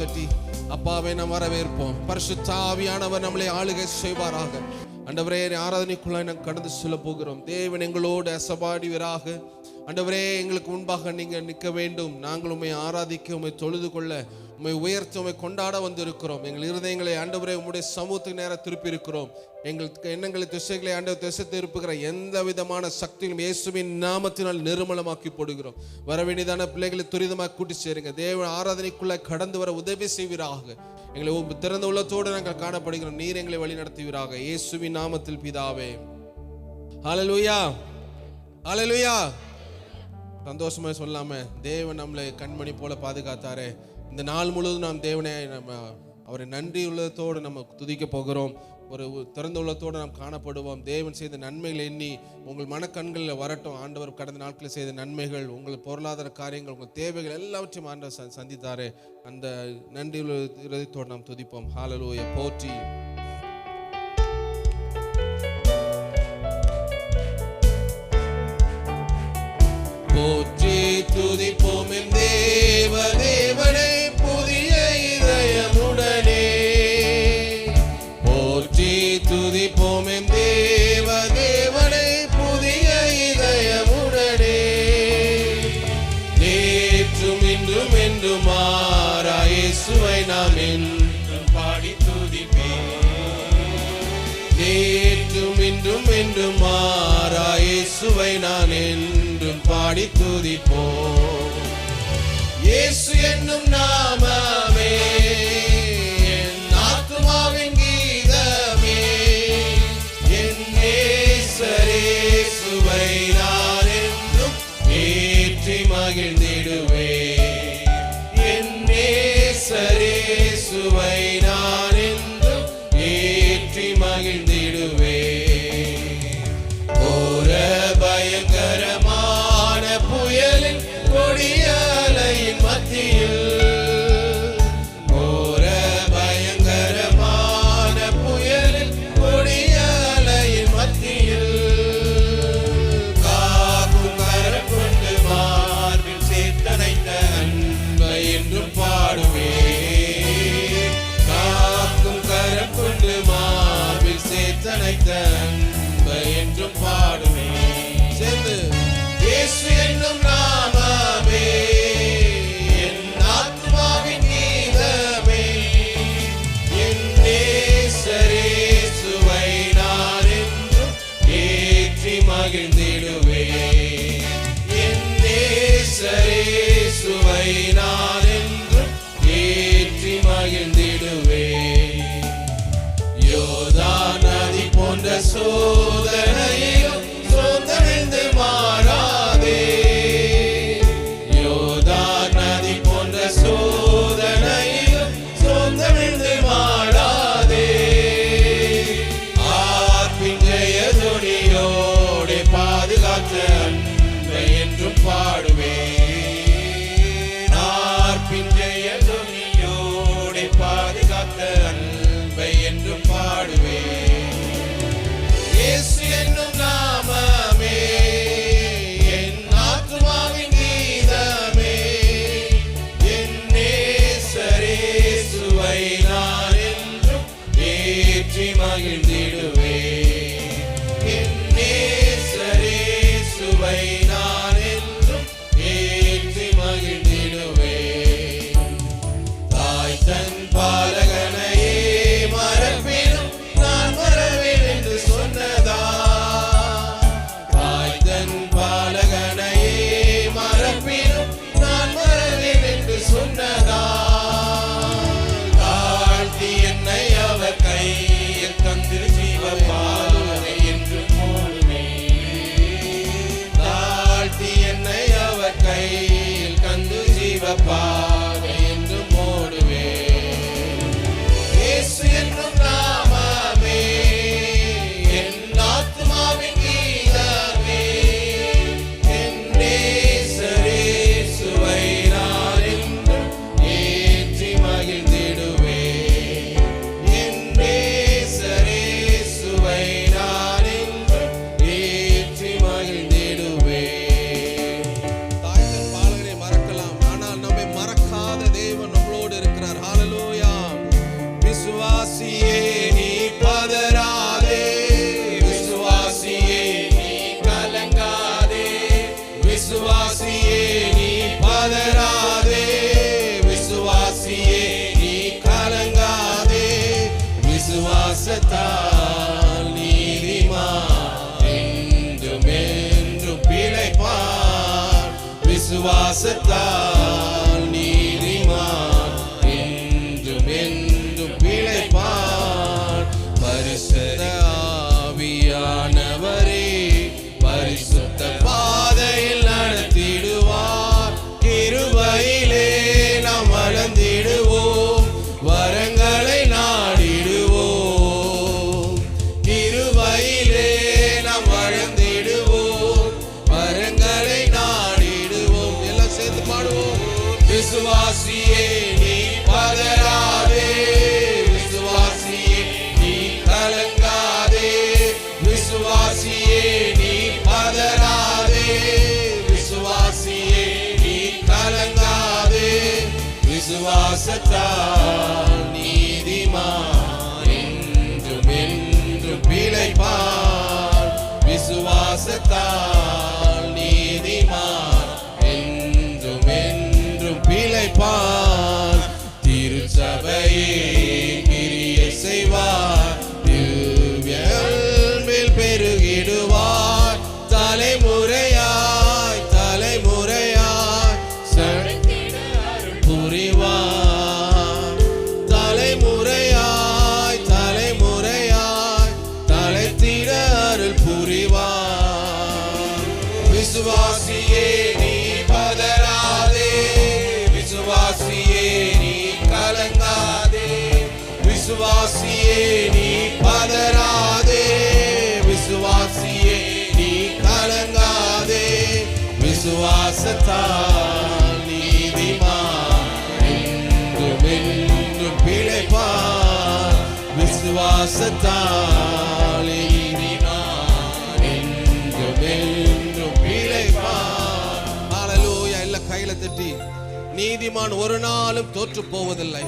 தட்டி அப்பாவை நாம் வரவேற்போம். பரிசுத்த ஆவியானவர் நம்மளை ஆளுகை செய்வாராக. ஆண்டவரே, ஆராதனைக்குள்ள நாங்கள் கடந்து செல்ல போகிறோம். தேவன் எங்களோடு அசைவாடுவீராக. ஆண்டவரே, எங்களுக்கு முன்பாக நீங்க நிற்க வேண்டும். நாங்கள் உம்மை ஆராதிக்க, உம்மை தொழுது கொள்ள, உம்மை உயர்த்த, உம்மை கொண்டாட வந்திருக்கிறோம். எங்கள் இருதயங்களை ஆண்டவரே உம்முடைய சமூகத்துக்கு நேரம் திருப்பி இருக்கிறோம். எங்கள் எண்ணங்களை திசைகளை ஆண்டவர் திசை திருப்புகிற எந்த விதமான சக்தியும் இயேசுவின் நாமத்தினால் நிர்மலமாக்கி போடுகிறோம். வரவேண்டியதான பிள்ளைகளை துரிதமாக கூட்டி சேருங்க. தேவ ஆராதனைக்குள்ள கடந்து வர உதவி செய்வீராக. எங்களை திறந்த உள்ளத்தோடு நாங்கள் காணப்படுகிறோம். நீர் எங்களை வழி நடத்துவீராக. இயேசுவின் நாமத்தில் பிதாவே. ஹல்லேலூயா, ஹல்லேலூயா. சந்தோஷமா சொல்லாம தேவன் நம்மளை கண்மணி போல பாதுகாத்தாரே. இந்த நாள் முழுவதும் நாம் தேவனை அவரை நன்றி உள்ளத்தோடு நம்ம துதிக்க போகிறோம். ஒரு திறந்த உள்ளத்தோடு நாம் காணப்படுவோம். தேவன் செய்த நன்மைகள் எண்ணி உங்கள் மனக்கண்களில் வரட்டும். ஆண்டவர் கடந்த நாட்களில் செய்த நன்மைகள், உங்கள் பொருளாதார காரியங்கள், உங்கள் தேவைகள் எல்லாவற்றையும் ஆண்டவர் சந்தித்தாரே. அந்த நன்றி உள்ள இதயத்தோடு நாம் துதிப்போம். ஹல்லேலூயா. போற்றி போற்றி துதிப்போம் என் தேவ தேவனை புதிய இதயமுடனே. போற்றி துதிப்போம் என் தேவ தேவனை புதிய இதயமுடனே. நேற்றும் இன்றும் என்றும் மாறா இயேசுவை நாம் என்றும் பாடி துதிப்பேன். நேற்றும் இன்றும் என்றும் மாறா இயேசுவை நான் என்றும் பாடி துதிப்போம். இயேசு என்னும் நாமமே என் ஆத்துமாவின் கீதமே. என் நேசரே இயேசுவை நான் என்றும் ஏற்றி மகிழ்ந்திடுவேன். என் நேசரே இயேசுவை நான் என்றும் ஏற்றி மகிழ்ந்திடுவேன். ஓர பயங்கரமான புயலின் கொடிய அலையின் மத்தியில், ஓர பயங்கரமான புயலின் கொடிய அலையின் மத்தியில் காக்கும் கரம் கொண்டு மார்பில் சேர்த்தணைத்த அன்பை என்றும் பாடுவேன். காக்கும் கரம் கொண்டு மார்பில் சேர்த்தணைத்த அன்பை என்றும் பாடுவேன். சேர்ந்து இயேசு என்னும் நாமமே என் ஆத்துமாவின் கீதமே. என் நேசரே இயேசுவை நான் என்றும் ஏற்றி மகிழ்ந்திடுவேன். என் நேசரே இயேசுவை நான் என்றும் ஏற்றி மகிழ்ந்திடுவேன். யோர்தான் நதி போன்ற சோதனையிலும் சோர்ந்தெழுந்து மாறாதே. யோர்தான் நதி போன்ற சோதனையிலும் சோர்ந்தெழுந்து மாறாதே. ஆர்ப்பின் ஜெயதுனியோடு பாதுகாத்த அன்பை என்றும் பாடுவேன். ஆர்ப்பின் ஜெயதுனியோடு பாதுகாத்த அன்பை என்றும் பாடுவேன். இயேசு விசுவாசத்தால் நீதிமான் என்றும் என்றும் பிழைப்பான். பரிசுத்த ஆவியானவரே பரிசுத்த பாதையில் நடத்திடுவார். கிருபையிலே நாம் வளர்ந்திடுவோம், வரங்களை நாடிடுவோம். கிருபையிலே நாம் வளர்ந்திடுவோம், வரங்களை நாடிடுவோம். எல்லாம் சேர்ந்து பாடுவோம். விசுவாசியே நீ பதறாதே, விசுவாசியே நீ கலங்காதே, விசுவாசியே நீ பதறாதே, விசுவாசியே நீ கலங்காதே. விசுவாசத்தால் நீதிமான் என்றும் என்றும் பிழைப்பான். விசுவாசத்தால் நீதிமான் என்றும் என்றும் பிழைப்பான். திருச்சபையே கிரியை செய்வார், திவ்யன்பில் பெருகிடுவார். தலைமுறையாய் தலைமுறையாய் புரிவார். தலைமுறையாய் தலைமுறையாய் தலைத்திட அருள் புரிவார். விசுவாசியே நீ பதறாதே, விசுவாசியே நீ கலங்காதே, விசுவாசியே நீ பதறாதே, விசுவாசியே நீ கலங்காதே. விசுவாசத்தால் நீதிமான் என்றும் என்றும் பிழைப்பான். விசுவாசத்தால் நீதிமான் என்றும் என்றும் பிழைப்பான். ஹல்லேலூயா. எல்லாம் கையில தட்டி, நீதிமான் ஒரு நாளும் தோற்று போவதில்லை.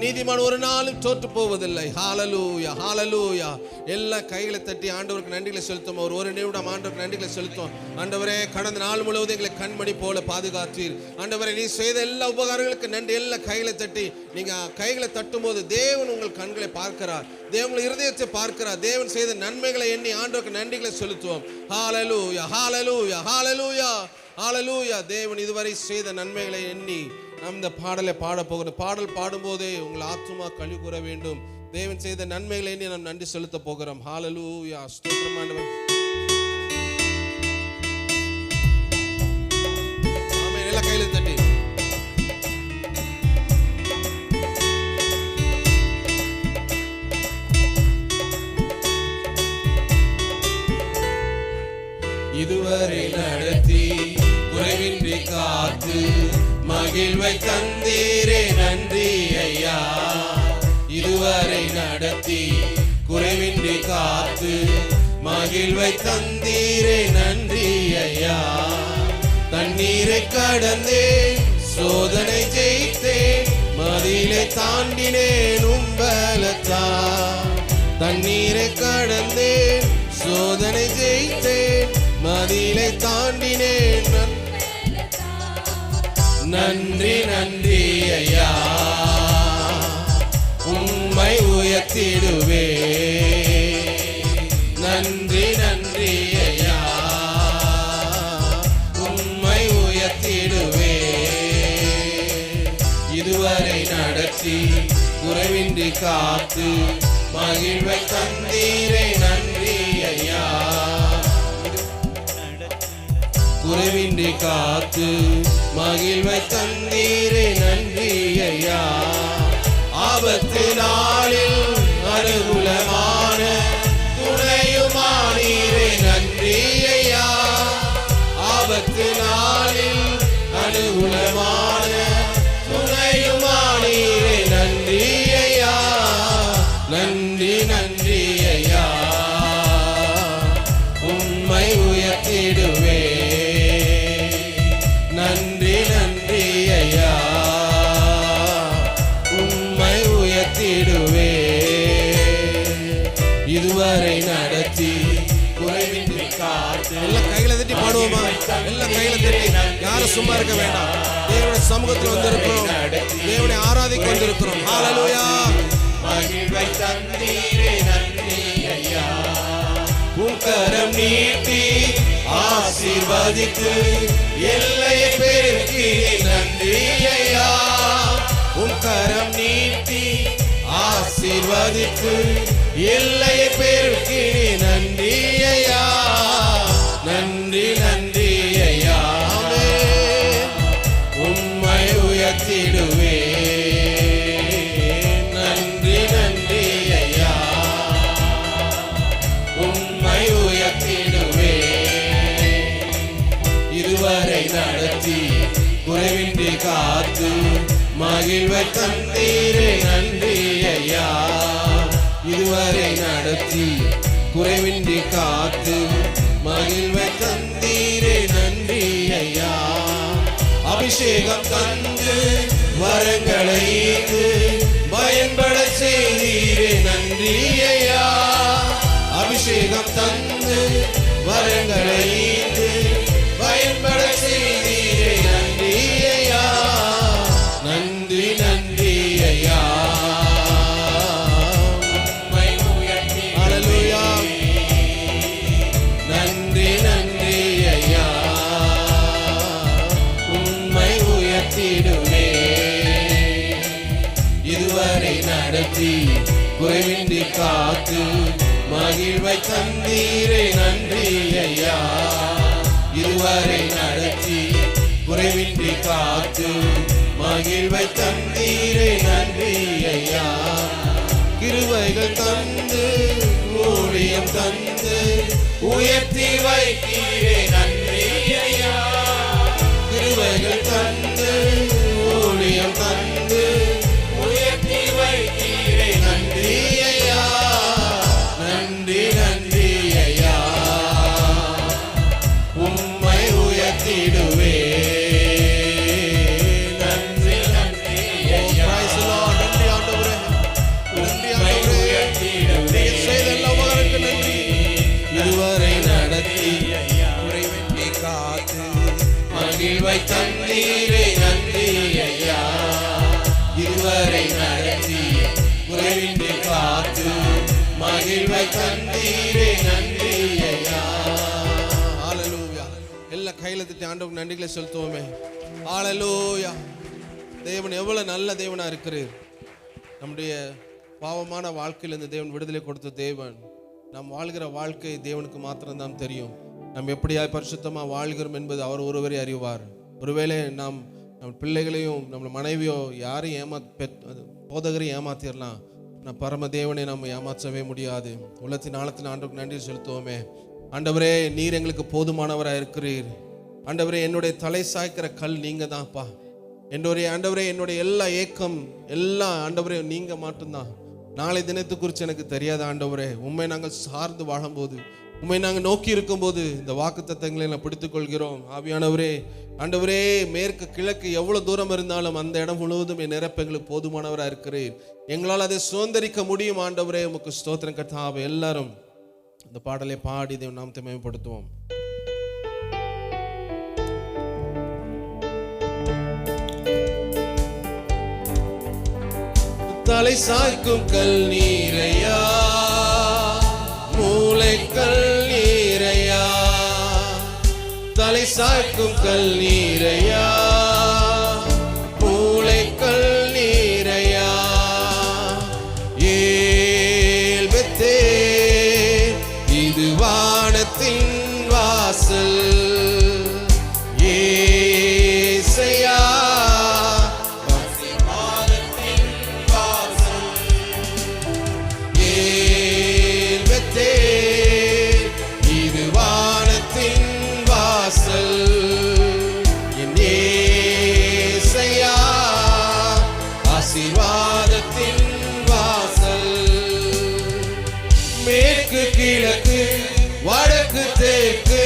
நீதிமான் ஒரு நாளும் தோற்று போவதில்லை. ஹல்லேலூயா ஹல்லேலூயா. எல்லாம் கைகளை தட்டி ஆண்டவருக்கு நன்றிகளை செலுத்தும். ஒரு நிமிடம் ஆண்டவருக்கு நன்றிகளை செலுத்தும். ஆண்டவரே, கடந்த நாள் முழுவதும் எங்களை கண்மணி போல பாதுகாத்தீர். ஆண்டவரே, நீ செய்த எல்லா உபகாரங்களுக்கு நன்றி. எல்லாம் கைகளை தட்டி, நீங்க கைகளை தட்டும் போது தேவன் உங்கள் கண்களை பார்க்கிறார், தேவன் இருதயத்தை பார்க்கிறார். தேவன் செய்த நன்மைகளை எண்ணி ஆண்டவருக்கு நன்றிகளை செலுத்துவோம். ஹல்லேலூயா ஹல்லேலூயா ஹல்லேலூயா ஹல்லேலூயா. தேவன் இதுவரை செய்த நன்மைகளை எண்ணி நாம் இந்த பாடலை பாட போகிறோம். பாடல் பாடும்போதே உங்கள் ஆத்துமா கழி கூற வேண்டும். தேவன் செய்த நன்மைகளை எண்ணி நாம் நன்றி செலுத்த போகிறோம். ஹல்லேலூயா. ஸ்தோத்திரம் ஆண்டவரே. ஆமென். எல்லா கையில தட்டி, இதுவரை நடத்தி குறைவின்றி காத்து மகிழ்வை தந்தீரே நன்றி ஐயா. இதுவரை நடத்தி குறைவின்றி காத்து மகிழ்வை தந்தீரே நன்றி ஐயா. தண்ணீரை கடந்தேன், சோதனை ஜெயித்தேன், மதிலை தாண்டினேன் உம்பலத்தான். தண்ணீரை கடந்தேன், சோதனை ஜெயித்தேன், மதிலை தாண்டினேன். நன்றி நன்றி ஐயா, உம்மை உயர்த்திடுவே. நன்றி நன்றி ஐயா, உம்மை உயர்த்திடுவே. இதுவரை நடத்தி குறைவின்றி காத்து மகிழ்வை தந்தீரே நன்றி ஐயா. குறைவின்றி காத்து மகிழ்வை தந்தீரே நன்றி ஐயா. ஆபத்து நாளில் அனுகூலமான துணையுமானீரே நன்றி ஐயா. ஆபத்து நாளில் அனுகூலமான துணையுமானீரே நன்றி ஐயா. நன்றி நன்றி ஐயா, உம்மை உயர்த்திடுவே. நன்றி நன்றி ஐயா, உம்மை உயர்த்திடுவே. இதுவரை நடத்தி குறைவின்றி காத்து. எல்லாம் கையில தட்டி பாடுவோமா? எல்லாம் கையில தட்டி, யாரும் சும்மா இருக்க வேண்டாம். தேவனுடைய சமூகத்தில் வந்திருக்கிறோம், தேவனை ஆராதிக்க வந்திருக்கிறோம். ஹல்லேலூயா. மகிழ்வை தந்தீரே நன்றி ஐயா. உம் கரம் நீட்டி ஆசீர்வதித்து எல்லையை பெருக்கி நன்றி ஐயா. உம் கரம் நீட்டி ஆசீர்வதித்து எல்லையை பெருக்கி நன்றி ஐயா. நன்றி நன்றி ஐயா. உம்மை உயர்த்திடுவே. நன்றி நன்றி ஐயா. உம்மை உயர்த்திடுவே. இதுவரை நடத்தி குறைவின்றி காத்து மகிழ்வை தந்தீரே நன்றி ஐயா. இதுவரை நடத்தி குறைவின்றி காத்து மகிழ்வை தந்தீரே நன்றி ஐயா. அபிஷேகம் தந்து வரங்களை பயன்பட செய்தீரே நன்றி ஐயா. அபிஷேகம் தந்து வரங்களை பயன்பட செய்தீரே நன்றி ஐயா. நன்றி நன்றி ஐயா. ஹல்லேலூயா. நன்றி நன்றி ஐயா. உம்மை உயர்த்திடுவே. இதுவரை நடத்தி குறைவின்றி காத்து மகிழ்வை தந்தீரே நன்றி ஐயா. இதுவரை நடத்தி குறைவின்றி காத்து மகிழ்வை தந்தீரே நன்றி ஐயா. கிருபைகள் தந்து ஊழியம் தந்து உயர்த்தி வைத்தீரே நன்றி ஐயா. கிருபைகள் தந்து ஊழியம் தந்து உயர்த்தி வைத்தீரே நன்றி ஐயா. நன்றி நன்றி ஐயா. உம்மை உயர்த்திடுவே. நன்றி நன்றி ஐயா. நன்றி ஆண்டவரே. நன்றி ஆண்டவரே. நீர் செய்த எல்லா உபகாரங்களுக்கு நன்றி. இதுவரை நடத்தி குறைவின்றி காத்து மகிழ்வை தந்தீரே நன்றி ஐயா. இதுவரை நடத்தி குறைவின்றி காத்து மகிழ்வை தந்தீரே நன்றி ஐயா. ஹல்லேலூயா. எல்லா கையில தட்டி ஆண்டவருக்கு நன்றிகளை செலுத்துவோமே. ஹல்லேலூயா. தேவன் எவ்வளவு நல்ல தேவனா இருக்கிறார். நம்முடைய பாவமான வாழ்க்கையில் இந்த தேவன் விடுதலை கொடுத்த தேவன். நாம் வாழ்கிற வாழ்க்கை தேவனுக்கு மாத்திரம்தான் தெரியும். நாம் எப்படியாய் பரிசுத்தமாக வாழ்கிறோம் என்பது அவர் ஒருவரே அறிவார். ஒருவேளை நாம் நம்ம பிள்ளைகளையும் நம்ம மனைவியோ யாரையும் போதகரையும் ஏமாத்திடலாம். நான் பரம தேவனை நம்ம ஏமாற்றவே முடியாது. உள்ளத்தின் ஆழத்தின் ஆண்டவருக்கு நன்றி செலுத்துவோமே. ஆண்டவரே, நீர் எங்களுக்கு போதுமானவராக இருக்கிறீர். ஆண்டவரே, என்னுடைய தலை சாய்க்கிற கல் நீங்க தான்ப்பா. ஆண்டவரே, என்னுடைய எல்லா ஏக்கம் எல்லாம் ஆண்டவரே நீங்க மட்டும்தான். நாளை தினத்தை குறித்து எனக்கு தெரியாத ஆண்டவரே. உண்மை நாங்கள் சார்ந்து வாழும்போது, உண்மை நாங்கள் நோக்கி இருக்கும்போது இந்த வாக்கு தத்தங்களை நான் பிடித்துக் கொள்கிறோம். ஆவியானவரே, ஆண்டவரே, மேற்கு கிழக்கு எவ்வளவு தூரம் இருந்தாலும் அந்த இடம் முழுவதும் என் நிரப்ப எங்களுக்கு போதுமானவராக இருக்கிறேன். எங்களால் அதை சுதந்திரிக்க முடியும். ஆண்டவரே, உமக்கு ஸ்தோத்திரம் கர்த்தாவே. எல்லாரும் இந்த பாடலை பாடி தேவன் நாமத்தை மேம்படுத்துவோம். தலை சாய்க்கும் கல் நீரையா, மூளைக்கல் நீரையா. தலை சாய்க்கும் கல் நீரையா, மூளைக்கல் நீரையா. ஏல் பெத்தே இது வானத்தின் வாசல். ஏசையா ஆசீர்வாதத்தின் வாசல். மேற்கு கிழக்கு வடக்கு தெற்கு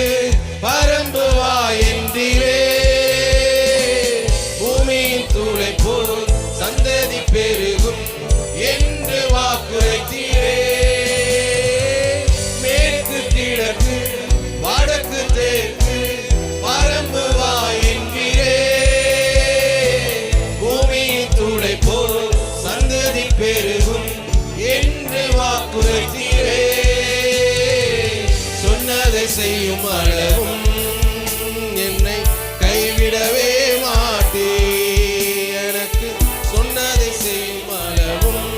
செய்யும் அளவும் என்னை கைவிடவே மாட்டே. எனக்கு சொன்னதை செய்யும் அளவும்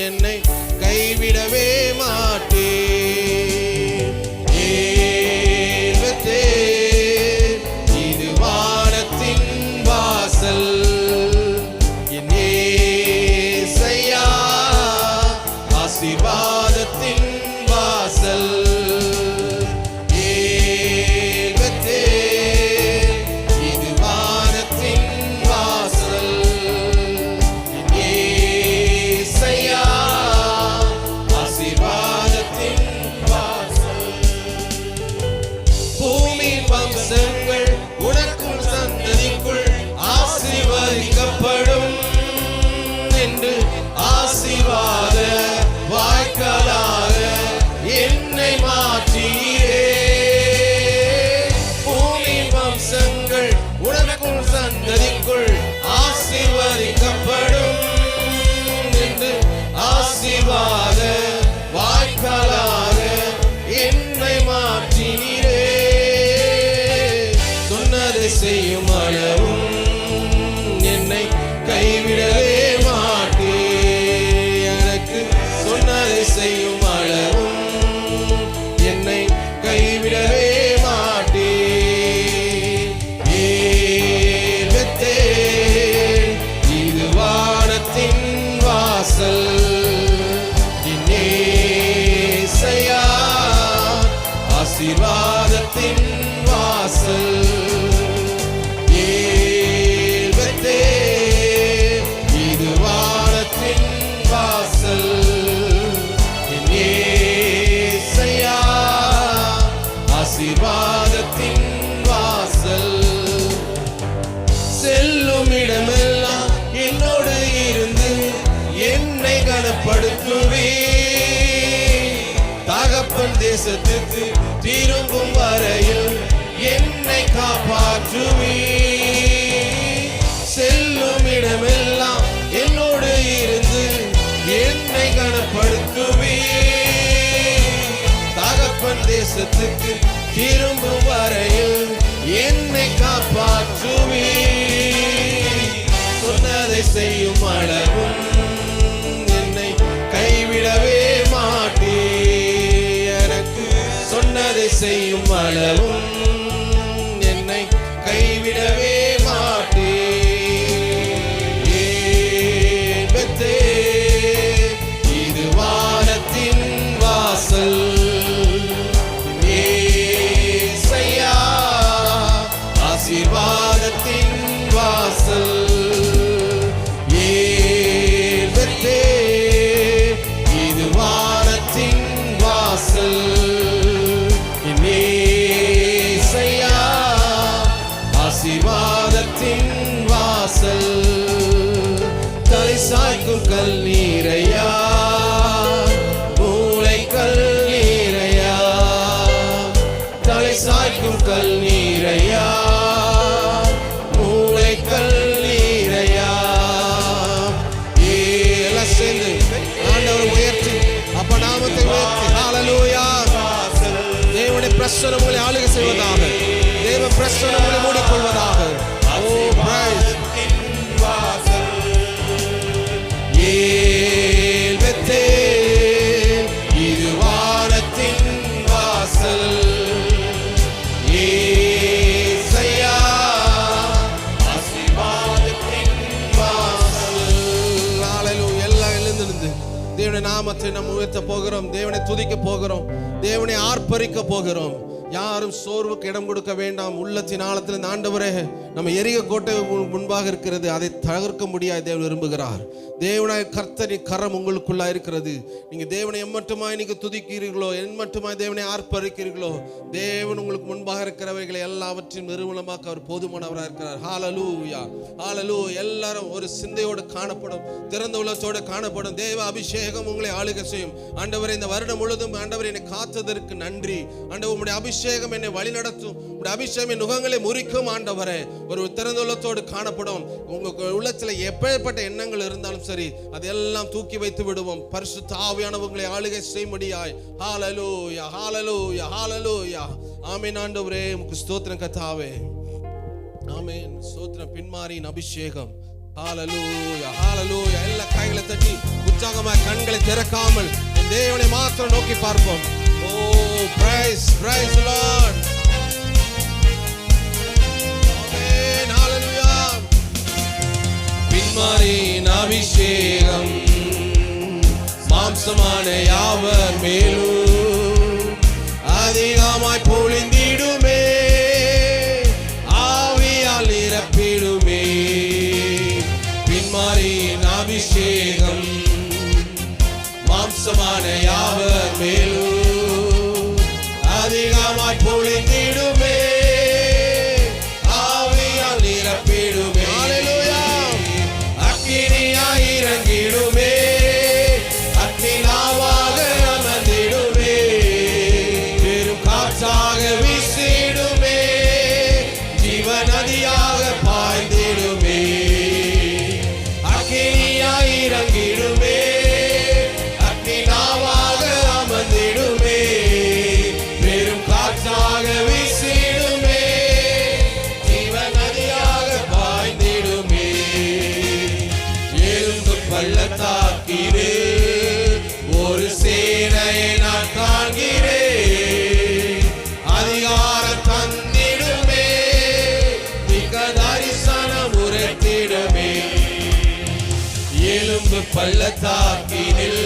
என்னை கைவிடவே மாட்டே. இது வானத்தின் வாசல், என் ஏசையா ஆசீர்வாதத்தின் வாசல். இது வானத்தின் வாசல், என் ஏசையா ஆசீர்வாதத்தின் வாசல். பூமியின் வம்சங்கள் உனக்கும் சந்ததிக்குள் ஆசீர்வதிக்கப்படும் என்று ஆசீர்வாத வாய்க்காலாக என்னை மாற்றியே. பூமியின் வம்சங்கள் உனக்கும் சந்ததிக்குள் ஆசீர்வதிக்கப்படும் என்று ஆசீர்வாத வாய்க்காலாக என்னை மாற்றினீரே. சொன்னதை செய்யும் அளவும் என்னை கைவிடவே மாட்டே. எனக்கு சொன்னதை செய்யும் அளவும் என்னை கைவிடவே மாட்டே. இது வானத்தின் வாசல், என் ஏசையா ஆசீர்வாதத்தின் வாசல். இது வானத்தின் வாசல், என் ஏசையா ஆசீர்வாதத்தின் வாசல். செல்லும் இடமெல்லாம் என்னோடு இருந்து என்னை கனப்படுத்துவே. தகப்பன் தேசத்துக்கு திரும்பும் வரையில் என்னை காப்பாற்றுவே. செல்லும் இடமெல்லாம் என்னோடு இருந்து என்னை கனப்படுத்துவே. தகப்பன் தேசத்துக்கு திரும்பும் வரையில் என்னை காப்பாற்றுவே. சொன்னதை செய்யும் அளவும் என்னை கைவிடவே மாட்டே. எனக்கு சொன்னதை செய்யும் அளவும் என்னை கைவிடவே மாட்டே. இது வானத்தின் வாசல், ஏசையா ஆசீர்வாதத்தின் வாசல். இது வானத்தின் வாசல், என் ஏசையா ஆசீர்வாதத்தின் வாசல். தலை சாய்க்கும் கல் நீரையா, மூளை கல் நீரையா. தலை சாய்க்கும் கல் நீரையா, மூளை கல் நீரையா. எல்லாம் சேர்ந்து ஆண்டவர் உயர்த்தி அப்ப நாமத்தை உயர்த்தி ஹல்லேலூயா. தேவனுடைய பிரசன்னம் உங்களை ஆளுகை செய்வதாக, தேவ பிரசன்னம் உங்களை மூடிக்கொள்வதாக. ஓ பிரைஸ். இது வானத்தின் வாசல், ஏசையா ஆசீர்வாதத்தின் வாசல். ஹல்லேலூயா. எல்லாம் எழுந்திருந்து தேவனுடைய நாமத்தை நாம் உயர்த்த போகிறோம். தேவனை துதிக்க போகிறோம். தேவனை ஆர்ப்பரிக்க போகிறோம். யாரும் சோர்வுக்கு இடம் கொடுக்க வேண்டாம். உள்ளத்தின் ஆழத்தில் இந்த ஆண்டவரே நம்ம எரிக கோட்டை முன்பாக இருக்கிறது, அதை தகர்க்க முடியாது தேவன் விரும்புகிறார். தேவனாய் கர்த்தரின் கரம் உங்களுக்குள்ளா இருக்கிறது. நீங்க தேவனை எம்மட்டுமாய் நீங்க துதிக்கிறீர்களோ, எம்மட்டுமாய் தேவனை ஆர்ப்பரிக்கிறீர்களோ, தேவன் உங்களுக்கு முன்பாக இருக்கிறவைகளை எல்லாவற்றையும் நிறுவனமாக்க அவர் போதுமானவராக இருக்கிறார். ஹல்லேலூயா, ஹல்லேலூயா. எல்லாரும் ஒரு சிந்தையோடு காணப்படும், திறந்த உள்ளத்தோடு காணப்படும். தேவ அபிஷேகம் உங்களை ஆளுகை செய்யும். ஆண்டவரே இந்த வருடம் முழுதும் ஆண்டவர் என்னை காத்ததற்கு நன்றி. ஆண்டவர் உம்முடைய அபிஷேகம் என்னை வழி நடத்தும். அபிஷேகம் என் நுகங்களை முறிக்கும் ஆண்டவரே. ஒரு திறந்த உள்ளத்தோடு காணப்படும். உங்க உள்ளத்துல எப்பேற்பட்ட எண்ணங்கள் இருந்தாலும் சரி, அதெல்லாம் தூக்கி வைத்து விடுவோம். பரிசுத்த ஆவியானவர்களை ஆளுகை செய்யும்படியாய். ஹல்லேலூயா, ஹல்லேலூயா, ஹல்லேலூயா. ஆமென் ஆண்டவரே, உமக்கு ஸ்தோத்திரம் கர்த்தாவே. ஆமென். ஸ்தோத்திரம். பின்மாரியின் அபிஷேகம். ஹல்லேலூயா, ஹல்லேலூயா. எல்லா கைகளை தட்டி உற்சாகமாய் கண்களை திறக்காமல் என் தேவனை மாத்திரம் நோக்கி பார்ப்போம். ஓ, பிரைஸ் பிரைஸ் தி லார்ட். ஆமென், ஹல்லேலூயா. பின்மாரியின் அபிஷேகம் மாம்சமான யாவர் மேலும் அதிகமாய் பொழிந்திடுமே, ஆவியால் நிரப்பிடுமே. பின்மாரியின் அபிஷேகம் மாம்சமான யாவர் மேலும் அதிகமாய் பொழிந்திடுமே, ஆவியால் நிரப்பிடுமே. ஹல்லேலூயா. அக்கினியாய் இறங்கிடுமே, அக்கினியாவாக அமர்ந்திடுமே, பெரும் காற்றாக வீசிடுமே, ஜீவ நதியாக பாய்ந்திடுமே. அக்கினியாய் இறங்கிடுமே, அக்கினியாவாக அமர்ந்திடுமே, பெரும் காற்றாக வீசிடுமே, ஜீவ நதியாக பாய்ந்திடுமே. எழுந்து பள்ளத்தாக்கிலே ஒரு சேனையை நான் காண்கிறேன், அதிகாரம் தந்திடுமே, மிக தரிசனம் உரைத்திடுமே. எலும்பு பள்ளத்தாக்கினில்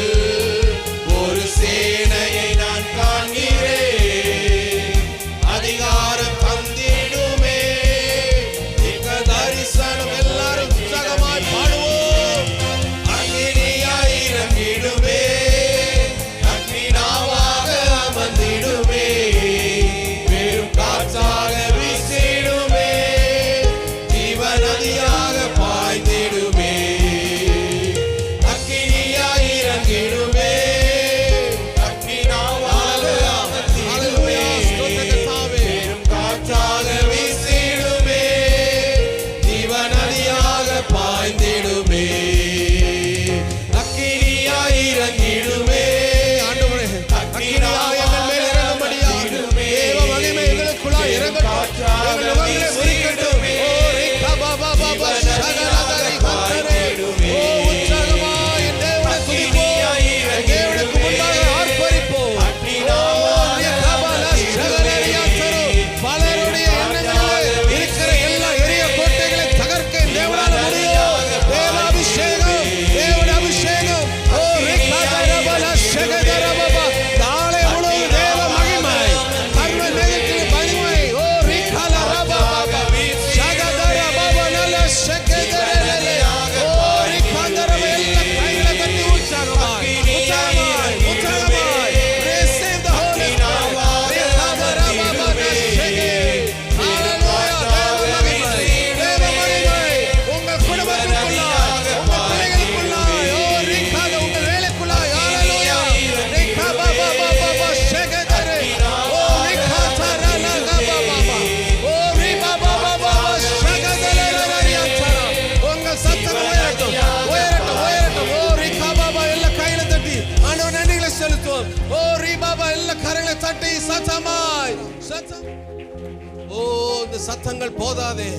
ஒரு சேனையை நான் காண்கிறேன், அதிகாரம் தந்திடுமே, மிக தரிசனம். எல்லாரும் உற்சாகமாய் பாடுவோம். அக்கினியாய் இறங்கிடுமே, அக்கினியாவாக அமர்ந்திடுமே, பெரும் காற்றாக வீசிடுமே, ஜீவ நதியாக பாய்ந்திடுமே. அக்கினியாய் இறங்கிடுமே, அக்கினியாவாக அமர்ந்திடுமே, பெரும் காற்றாக வீசிடுமே, ஜீவ நதியாக பாய்ந்திடுமே. அக்கினியாய் இறங்கிடுமே. ஆண்டவரே, அக்கினியாய் எங்கள் மேல் இறங்கும்படியாக தேவ மகிமை எங்களுக்குள்ளாய் இறங்கட்டும். எங்கள் நுகங்களை முறிக்கட்டும். ஓ, ரிகா பாபா பாபா ஷகரதரி கர்த்தரே. ஓ, உற்சாகமாய் என் தேவனை துதிப்போம். என் தேவனுக்கு முன்பாக ஆர்ப்பரிப்போம். ஓ, ரிகா பாலா ஷகரரி அத்தரு. பலருடைய எண்ணங்களிலே இருக்கிற எல்லா எரிய கோட்டைகளை தகர்க்க என் தேவனால முடியும். தேவ அபிஷேகம், தேவனுடைய அபிஷேகம். ஓ, ரிகா தரபல ஷகதர பாபா. நாளை முழுவதும் தேவ மகிமை, கர்ம நெகட்டிவ் மகிமை. ஓ, ரிகா லரபா பாபா ஷகதர பாபா நல ஷகதரலே. ஓ, ரிகா தரப. எல்லா கைகளை தட்டி உற்சாகமாய் உற்சாகமாய் உற்சாகமாய் receive the Holy Spirit. ரிகா தரபா Baba ஷகே. ஹல்லேலூயா. தேவ மகிமை உங்கள் குடும்பத்துக்குள்ளாய், உங்கள் பிள்ளைகளுக்குள்ளாய். ஓ, ரிகா உங்கள் வேலைக்குள்ளாய். ஹல்லேலூயா. ரிகா பாபா பாபா ஷகதரே. ஓ, ரிகா தரல பாபா பாபா. ஓ, ரிபா பாபா பாபா ஷகதரரி அத்தரா. உங்கள் சத்தம் உயரட்டும், உயரட்டும், உயரட்டும். ஓ, ரிகா பாபா. எல்லா கைகளை தட்டி ஆண்டவர் நன்றிகளை செலுத்துவோம். ஓ, ரிபாபா. எல்லா கரங்களை தட்டி சத்தமாய் சத்தம். ஓ, இந்த சத்தங்கள் போதாதே.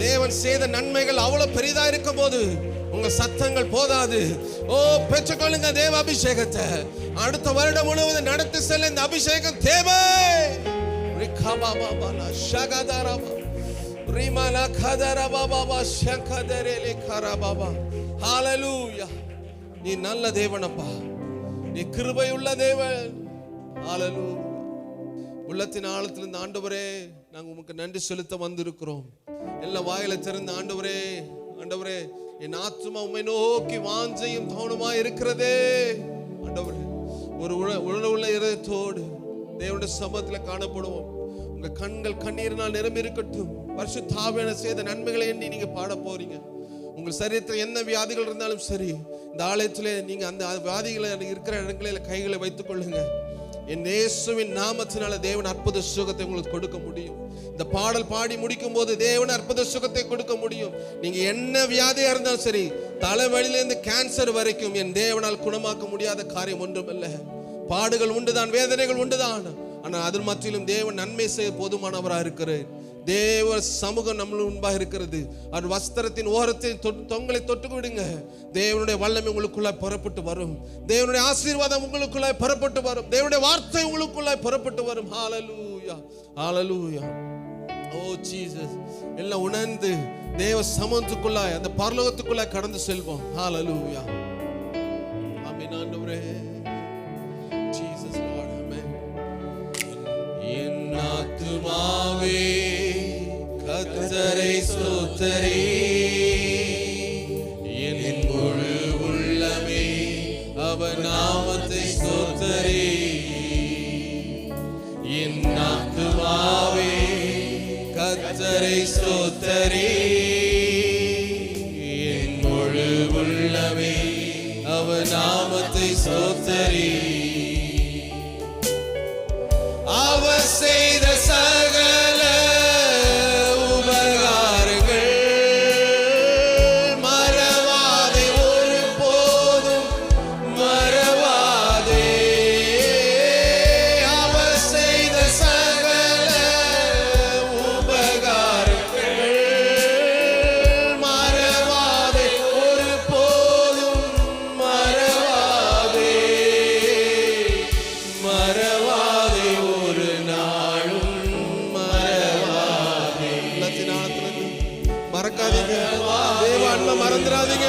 தேவன் செய்த நன்மைகள் அவ்வளவு பெரிதா இருக்கும் போது உங்க சத்தங்கள் போதாது. ஓ, பெற்றுக்கொள்ளுங்க தேவ அபிஷேகத்தை. அடுத்த வருடம் முழுவதும் நடத்தி செல்ல இந்த அபிஷேகம் தேவை. ரிகா பாபா பாலா ஷகதரபா ரிமாலா கதரபா பாபா ஷகதரேலே கரபாபா. ஹல்லேலூயா. நீ நல்ல தேவனப்பா, நீ கிருபையுள்ள தேவன். ஹல்லேலூயா. உள்ளத்தின் ஆழத்திலிருந்து ஆண்டவரே, நாங்க உமக்கு நன்றி செலுத்த வந்திருக்கிறோம். எல்லாம் வாயில திறந்த ஆண்டவரே, ஆண்டவரே, என் ஆத்துமா உம்மை நோக்கி வாஞ்சையும் தவனமாய் இருக்கிறதே. ஆண்டவரே, ஒரு உள்ள இதயத்தோடு தேவனுடைய சமூகத்தில் காணப்படுவோம். உங்க கண்கள் கண்ணீரினால் நிரம்பி இருக்கட்டும். பரிசுத்த ஆவியானவர் செய்த நன்மைகளை எண்ணி நீங்க பாட போறீங்க. உங்கள் சரீரத்தில் என்ன வியாதிகள் இருந்தாலும் சரி, இந்த ஆலயத்திலே நீங்க அந்த வியாதிகளை இருக்கிற இடங்களில் கைகளை வைத்துக் கொள்ளுங்க. என் இயேசுவின் நாமத்தினால தேவன் அற்புத சுகத்தை உங்களுக்கு கொடுக்க முடியும். இந்த பாடல் பாடி முடிக்கும் போது தேவன் அற்புத சுகத்தை கொடுக்க முடியும். நீங்க என்ன வியாதியா இருந்தாலும் சரி, தலைவலியிலிருந்து கேன்சர் வரைக்கும் என் தேவனால் குணமாக்க முடியாத காரியம் ஒன்றுமில்ல. பாடுகள் உண்டுதான், வேதனைகள் உண்டுதான், ஆனால் அதில் மத்தியிலும் தேவன் நன்மை செய்ய போதுமானவராக இருக்கிறார். தேவ சமூகம் நம்மளுக்கு முன்பாக இருக்கிறது. அவர் வஸ்திரத்தின் ஓரத்தை தொங்கலை தொட்டு விடுங்க. தேவனுடைய வல்லமை உங்களுக்குள்ளாய் புறப்பட்டு வரும். தேவனுடைய ஆசீர்வாதம் உங்களுக்குள்ளாய் புறப்பட்டு வரும். தேவனுடைய வார்த்தை உங்களுக்குள்ளாய் புறப்பட்டு வரும். ஹalleluya, ஹalleluya. ஓ ஜீசஸ், எல்லாம் உணர்ந்து தேவ சமூகத்துக்குள்ளாய், அந்த பரலோகத்துக்குள்ளாய் கடந்து செல்வோம். ஹalleluya. ஆமென் ஆண்டவரே. ஜீசஸ் லார்ட், ஆமென். என் ஆத்துமாவே கர்த்தரை ஸ்தோத்திரி, என் முழு உள்ளமே அவர் நாமத்தை ஸ்தோத்திரி. என் ஆத்துமாவே கர்த்தரை ஸ்தோத்திரி, என் முழு உள்ளமே அவர் நாமத்தை ஸ்தோத்திரி. அவர் செய்த சகல உபகாரங்கள் மறவாதே, ஒரு போதும் மறவாதே. அவர் செய்த சகல உபகாரங்கள் மறவாதே, ஒரு போதும் மறவாதே, மறவாதே, ஒரு நாளும் மறவாதே. மறக்காதீங்க, தேவ அன்பை மறந்துடாதீங்க,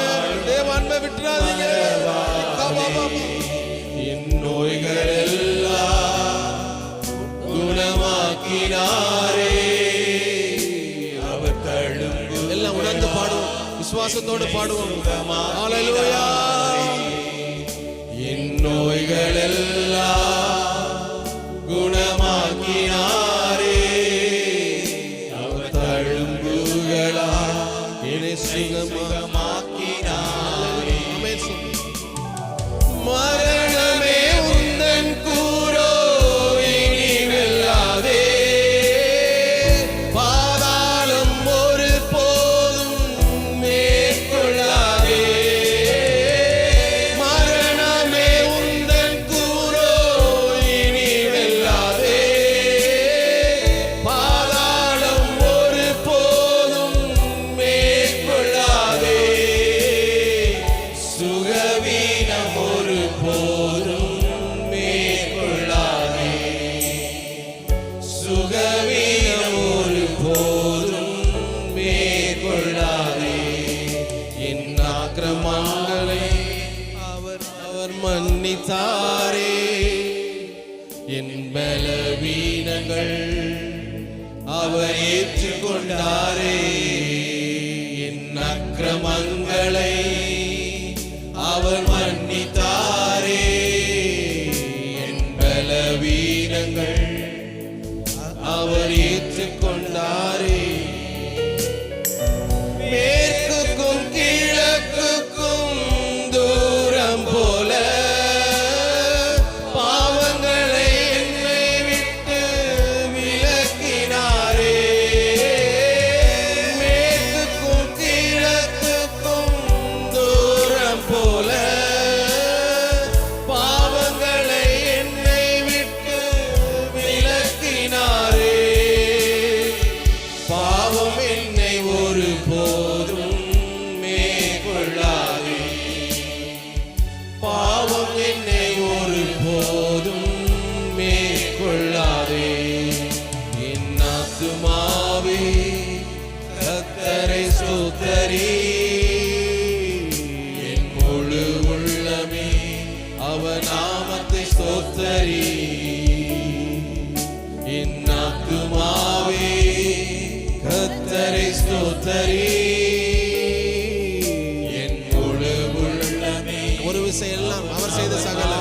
தேவ அன்பை விட்டுறாதீங்க. என் நோய்கள் எல்லாம் குணமாக்கினாரே, அவர் தழும்பு. எல்லாம் உணர்ந்து பாடுவோம், விசுவாசத்தோடு பாடுவோம். ஹalleluya. என் நோய்கள் எல்லாம் குணமாக்கினாரே, அவர் தழும்புகளா என்னை சுகமாக்கினாரே. மரணமே உந்தன் கூரோ இனி வெல்லாதே, பாதாளம் ஒரு போதும் மேற்கொள்ளாதே. மரணமே உந்தன் கூரோ இனி வெல்லாதே, பாதாளம் ஒரு போதும் மேற்கொள்ளாதே. சுகவீனம் ஒரு போதும் மேற்கொள்ளாதே, சுகவீனம் ஒரு போதும் மேற்கொள்ளாதே. என் அக்கிரமங்களை அவர் மன்னித்தாரே, என் பலவீனங்கள் அவர் ஏற்றுக்கொண்டாரே. என் அக்கிரமங்களை அவர் மன்னித்தாரே, என் பலவீனங்கள் அவர் ஏற்றுக்கொண்டாரே. மேற்குக்கும் கிழக்குக்கும் தூரம் போல பாவங்களை என்னை விட்டு விலக்கினாரே. மேற்குக்கும் கிழக்குக்கும் தூரம் போல பாவங்களை என்னை விட்டு விலக்கினாரே. பாவம் என்னை ஒரு போதும் மேற்கொள்ளாதே, பாவம் என்னை ஒரு போதும் மேற்கொள்ளாதே. என் ஆத்துமாவே கர்த்தரை ஸ்தோத்திரி, என் முழு உள்ளமே அவர் நாமத்தை ஸ்தோத்திரி. என் ஆத்துமாவே கர்த்தரை ஸ்தோத்திரி, என் முழு உள்ளமே. ஒரு விஷயம் எல்லாம் அவர் செய்த சகல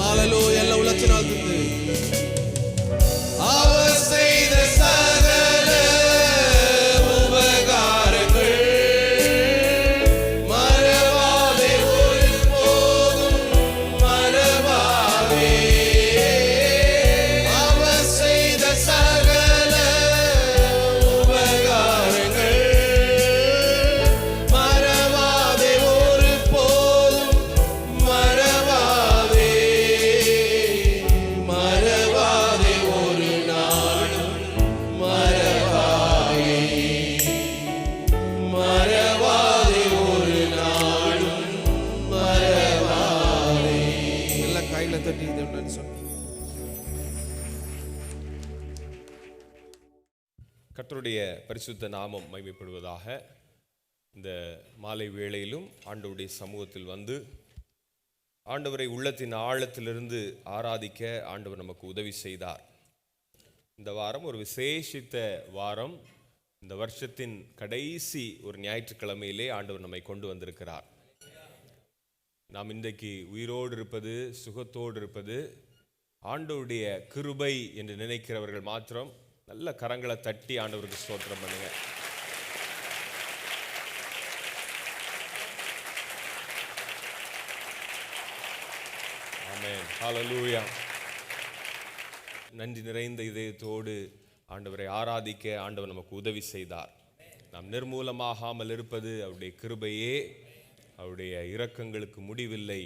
ஹalleluya, எல்லாம் உலகத்தினால் தந்து அவர் செய்த சகல உபகாரங்கள் மறவாதே, ஒரு போதும் மறவாதே. அவர் செய்த சகல கர்த்தருடைய பரிசுத்த நாமம் மகிமைப்படுவதாக. இந்த மாலை வேளையிலும் ஆண்டவருடைய சமூகத்தில் வந்து ஆண்டவரை உள்ளத்தின் ஆழத்திலிருந்து ஆராதிக்க ஆண்டவர் நமக்கு உதவி செய்தார். இந்த வாரம் ஒரு விசேஷித்த வாரம். இந்த வருஷத்தின் கடைசி ஒரு ஞாயிற்றுக்கிழமையிலே ஆண்டவர் நம்மை கொண்டு வந்திருக்கிறார். நாம் இன்றைக்கு உயிரோடு இருப்பது, சுகத்தோடு இருப்பது ஆண்டவருடைய கிருபை என்று நினைக்கிறவர்கள் மாத்திரம் நல்ல கரங்களை தட்டி ஆண்டவருக்கு ஸ்தோத்திரம் பண்ணுங்க. ஆமென், ஹல்லேலூயா. நன்றி நிறைந்த இதயத்தோடு ஆண்டவரை ஆராதிக்க ஆண்டவர் நமக்கு உதவி செய்தார். நாம் நிர்மூலமாகாமல் இருப்பது அவருடைய கிருபையே. அவருடைய இரக்கங்களுக்கு முடிவில்லை.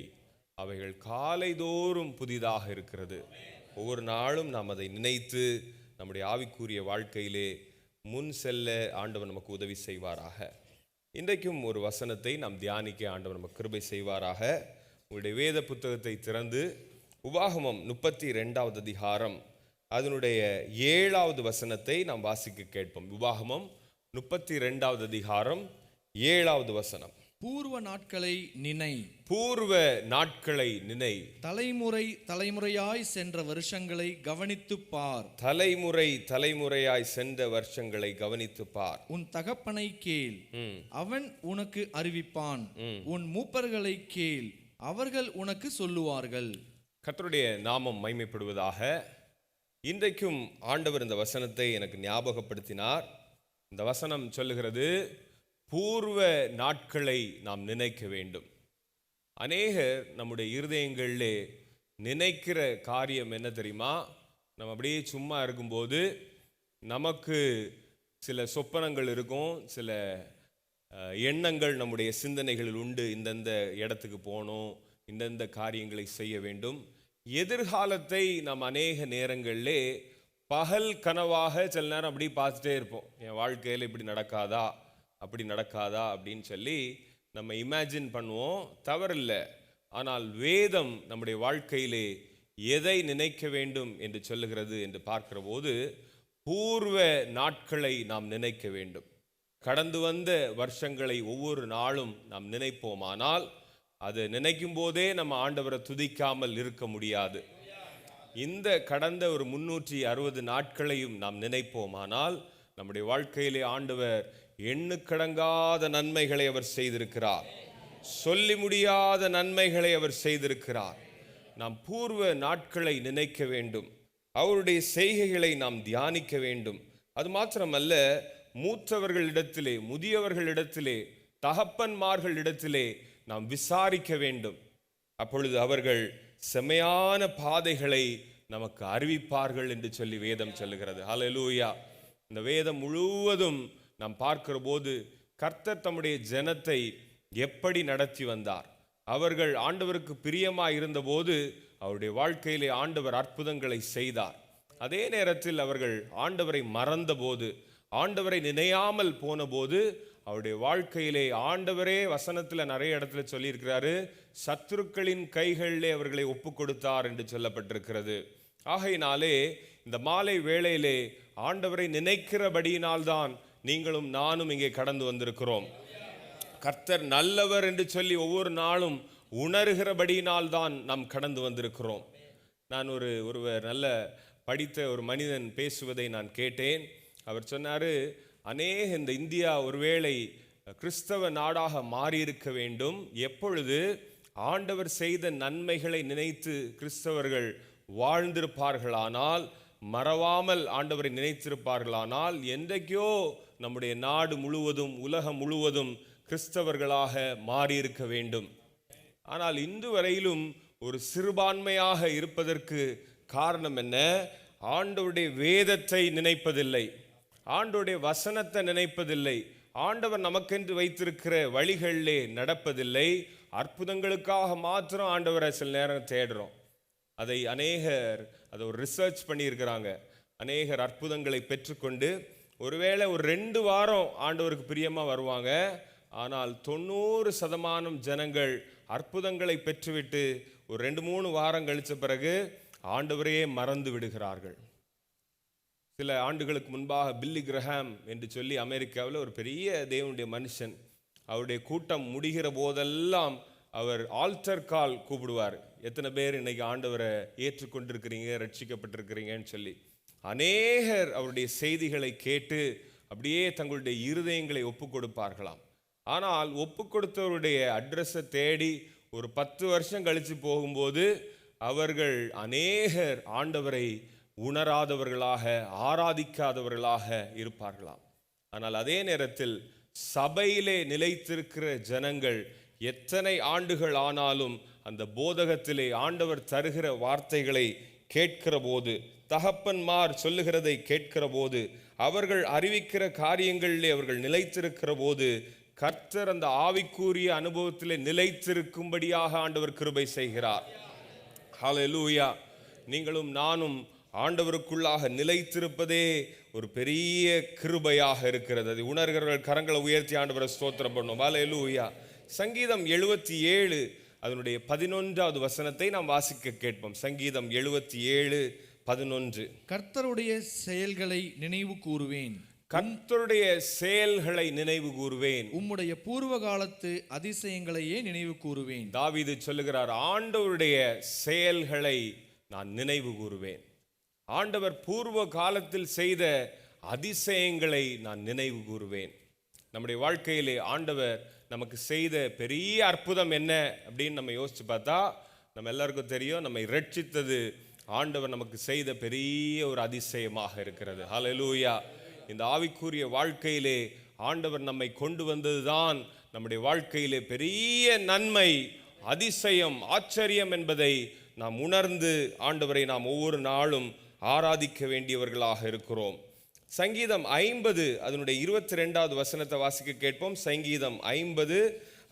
அவைகள் காலைதோறும் புதிதாக இருக்கிறது. ஒவ்வொரு நாளும் நாம் அதை நினைத்து நம்முடைய ஆவிக்குரிய வாழ்க்கையிலே முன் செல்ல ஆண்டவர் நமக்கு உதவி செய்வாராக. இன்றைக்கும் ஒரு வசனத்தை நாம் தியானிக்க ஆண்டவர் நமக்கு கிருபை செய்வாராக. உங்களுடைய வேத புத்தகத்தை திறந்து உபாகமம் 32வது அதிகாரம் அதனுடைய 7வது வசனத்தை நாம் வாசிக்க கேட்போம். உபாகமம் 32வது அதிகாரம் 7வது வசனம். பூர்வ நாட்களை நினை, பூர்வ நாட்களை நினை, தலைமுறை தலைமுறையாய் சென்ற வருஷங்களை கவனித்துப் பார். தலைமுறை தலைமுறையாய் சென்ற வருஷங்களை கவனித்துப் பார். உன் தகப்பனை கேள், அவன் உனக்கு அறிவிப்பான். உன் மூப்பர்களை கேள், அவர்கள் உனக்கு சொல்லுவார்கள். கர்த்தருடைய நாமம் மகிமைப்படுவதாக. இன்றைக்கும் ஆண்டவர் இந்த வசனத்தை எனக்கு ஞாபகப்படுத்தினார். இந்த வசனம் சொல்லுகிறது, பூர்வ நாட்களை நாம் நினைக்க வேண்டும். அநேகர் நம்முடைய இருதயங்களிலே நினைக்கிற காரியம் என்ன தெரியுமா? நம்ம அப்படியே சும்மா இருக்கும்போது நமக்கு சில சொப்பனங்கள் இருக்கும், சில எண்ணங்கள் நம்முடைய சிந்தனைகளில் உண்டு. இந்தந்த இடத்துக்கு போகணும், இந்தந்த காரியங்களை செய்ய வேண்டும். எதிர்காலத்தை நாம் அநேக நேரங்களிலே பகல் கனவாக சில நேரம் அப்படி பார்த்துட்டே இருப்போம். என் வாழ்க்கையில் இப்படி நடக்காதா, அப்படி நடக்காதா அப்படின்னு சொல்லி நம்ம இமேஜின் பண்ணுவோம். தவறில்லை. ஆனால் வேதம் நம்முடைய வாழ்க்கையிலே எதை நினைக்க வேண்டும் என்று சொல்லுகிறது என்று பார்க்கிற போது, பூர்வ நாட்களை நாம் நினைக்க வேண்டும். கடந்து வந்த வருஷங்களை ஒவ்வொரு நாளும் நாம் நினைப்போமானால், அது நினைக்கும் போதே நம்ம ஆண்டவரை துதிக்காமல் இருக்க முடியாது. இந்த கடந்த ஒரு 360 நாட்களையும் நாம் நினைப்போமானால், நம்முடைய வாழ்க்கையிலே ஆண்டவர் எண்ணுக்கடங்காத நன்மைகளை அவர் செய்திருக்கிறார். சொல்லி முடியாத நன்மைகளை அவர் செய்திருக்கிறார். நாம் பூர்வ நாட்களை நினைக்க வேண்டும். அவருடைய செய்கைகளை நாம் தியானிக்க வேண்டும். அது மாத்திரமல்ல, மூத்தவர்களிடத்திலே, முதியவர்களிடத்திலே, தகப்பன்மார்களிடத்திலே நாம் விசாரிக்க வேண்டும். அப்பொழுது அவர்கள் செமையான பாதைகளை நமக்கு அறிவிப்பார்கள் என்று சொல்லி வேதம் சொல்லுகிறது. ஹல்லேலூயா. இந்த வேதம் முழுவதும் நாம் பார்க்கிற போது கர்த்தர் தம்முடைய ஜனத்தை எப்படி நடத்தி வந்தார். அவர்கள் ஆண்டவருக்கு பிரியமாய் இருந்தபோது அவருடைய வாழ்க்கையிலே ஆண்டவர் அற்புதங்களை செய்தார். அதே நேரத்தில் அவர்கள் ஆண்டவரை மறந்தபோது, ஆண்டவரை நினையாமல் போன போது, அவருடைய வாழ்க்கையிலே ஆண்டவரே வசனத்தில் நிறைய இடத்துல சொல்லியிருக்கிறாரு, சத்துருக்களின் கைகளிலே அவர்களை ஒப்பு கொடுத்தார் என்று சொல்லப்பட்டிருக்கிறது. ஆகையினாலே இந்த மாலை வேளையிலே ஆண்டவரை நினைக்கிறபடியினால்தான் நீங்களும் நானும் இங்கே கடந்து வந்திருக்கிறோம். கர்த்தர் நல்லவர் என்று சொல்லி ஒவ்வொரு நாளும் உணர்கிறபடியினால்தான் நாம் கடந்து வந்திருக்கிறோம். நான் ஒருவர் நல்ல படித்த ஒரு மனிதன் பேசுவதை நான் கேட்டேன். அவர் சொன்னார், இந்த இந்தியா ஒருவேளை கிறிஸ்தவ நாடாக மாறியிருக்க வேண்டும். எப்பொழுது ஆண்டவர் செய்த நன்மைகளை நினைத்து கிறிஸ்தவர்கள் வாழ்ந்திருப்பார்களானால், மறவாமல் ஆண்டவரை நினைத்திருப்பார்களானால், என்றைக்கோ நம்முடைய நாடு முழுவதும், உலகம் முழுவதும் கிறிஸ்தவர்களாக மாறியிருக்க வேண்டும். ஆனால் இன்று வரையிலும் ஒரு சிறுபான்மையாக இருப்பதற்கு காரணம் என்ன? ஆண்டவருடைய வேதத்தை நினைப்பதில்லை, ஆண்டவருடைய வசனத்தை நினைப்பதில்லை, ஆண்டவர் நமக்கென்று வைத்திருக்கிற வழிகளிலே நடப்பதில்லை. அற்புதங்களுக்காக மாத்திரம் ஆண்டவரை சில நேரம் தேடுறோம். அதை அதை ஒரு ரிசர்ச் பண்ணியிருக்கிறாங்க. அநேகர் அற்புதங்களை பெற்றுக்கொண்டு ஒருவேளை ஒரு 2 வாரம் ஆண்டவருக்கு பிரியமாக வருவாங்க. ஆனால் 90% ஜனங்கள் அற்புதங்களை பெற்றுவிட்டு ஒரு 2-3 வாரம் கழித்த பிறகு ஆண்டவரையே மறந்து விடுகிறார்கள். சில ஆண்டுகளுக்கு முன்பாக பில்லி கிரஹாம் என்று சொல்லி அமெரிக்காவில் ஒரு பெரிய தேவனுடைய மனுஷன், அவருடைய கூட்டம் முடிகிற போதெல்லாம் அவர் ஆல்டர் கால் கூப்பிடுவார். எத்தனை பேர் இன்னைக்கு ஆண்டவரை ஏற்றுக்கொண்டிருக்கிறீங்க, ரட்சிக்கப்பட்டிருக்கிறீங்கன்னு சொல்லி. அநேகர் அவருடைய செய்திகளை கேட்டு அப்படியே தங்களுடைய இருதயங்களை ஒப்பு கொடுப்பார்களாம். ஆனால் ஒப்பு கொடுத்தவருடைய அட்ரஸை தேடி ஒரு 10 வருஷம் கழித்து போகும்போது அவர்கள் அநேகர் ஆண்டவரை உணராதவர்களாக, ஆராதிக்காதவர்களாக இருப்பார்களாம். ஆனால் அதே நேரத்தில் சபையிலே நிலைத்திருக்கிற ஜனங்கள் எத்தனை ஆண்டுகள் ஆனாலும் அந்த போதகத்திலே ஆண்டவர் தருகிற வார்த்தைகளை கேட்கிற போது, தகப்பன்மார் சொல்லுகிறதை கேட்கிற போது, அவர்கள் அறிவிக்கிற காரியங்களிலே அவர்கள் நிலைத்திருக்கிற போது, கர்த்தர் அந்த ஆவிக்குரிய அனுபவத்திலே நிலைத்திருக்கும்படியாக ஆண்டவர் கிருபை செய்கிறார். ஹல்லேலூயா. நீங்களும் நானும் ஆண்டவருக்குள்ளாக நிலைத்திருப்பதே ஒரு பெரிய கிருபையாக இருக்கிறது. அதை உணர்கிறவர்கள் கரங்களை உயர்த்தி ஆண்டவரை ஸ்தோத்திரம் பண்ணும். ஹல்லேலூயா. சங்கீதம் 77 அதனுடைய 11வது வசனத்தை நாம் வாசிக்க கேட்போம். சங்கீதம் 77:11. கர்த்தருடைய செயல்களை நினைவு கூறுவேன், கர்த்தருடைய செயல்களை நினைவு கூறுவேன், உம்முடைய பூர்வ காலத்து அதிசயங்களையே நினைவு கூறுவேன். தாவீது சொல்லுகிறார், ஆண்டவருடைய செயல்களை நான் நினைவு கூறுவேன். ஆண்டவர் பூர்வ காலத்தில் செய்த அதிசயங்களை நான் நினைவு கூறுவேன். நம்முடைய வாழ்க்கையிலே ஆண்டவர் நமக்கு செய்த பெரிய அற்புதம் என்ன அப்படின்னு நம்ம யோசிச்சு பார்த்தா நம்ம எல்லாருக்கும் தெரியும், நம்மை ரட்சித்தது ஆண்டவர் நமக்கு செய்த பெரிய ஒரு அதிசயமாக இருக்கிறது. ஹல்லேலூயா. இந்த ஆவிக்குரிய வாழ்க்கையிலே ஆண்டவர் நம்மை கொண்டு வந்ததுதான் நம்முடைய வாழ்க்கையிலே பெரிய நன்மை, அதிசயம், ஆச்சரியம் என்பதை நாம் உணர்ந்து ஆண்டவரை நாம் ஒவ்வொரு நாளும் ஆராதிக்க வேண்டியவர்களாக இருக்கிறோம். சங்கீதம் 50 அதனுடைய 22வது வசனத்தை வாசிக்க கேட்போம். சங்கீதம் 50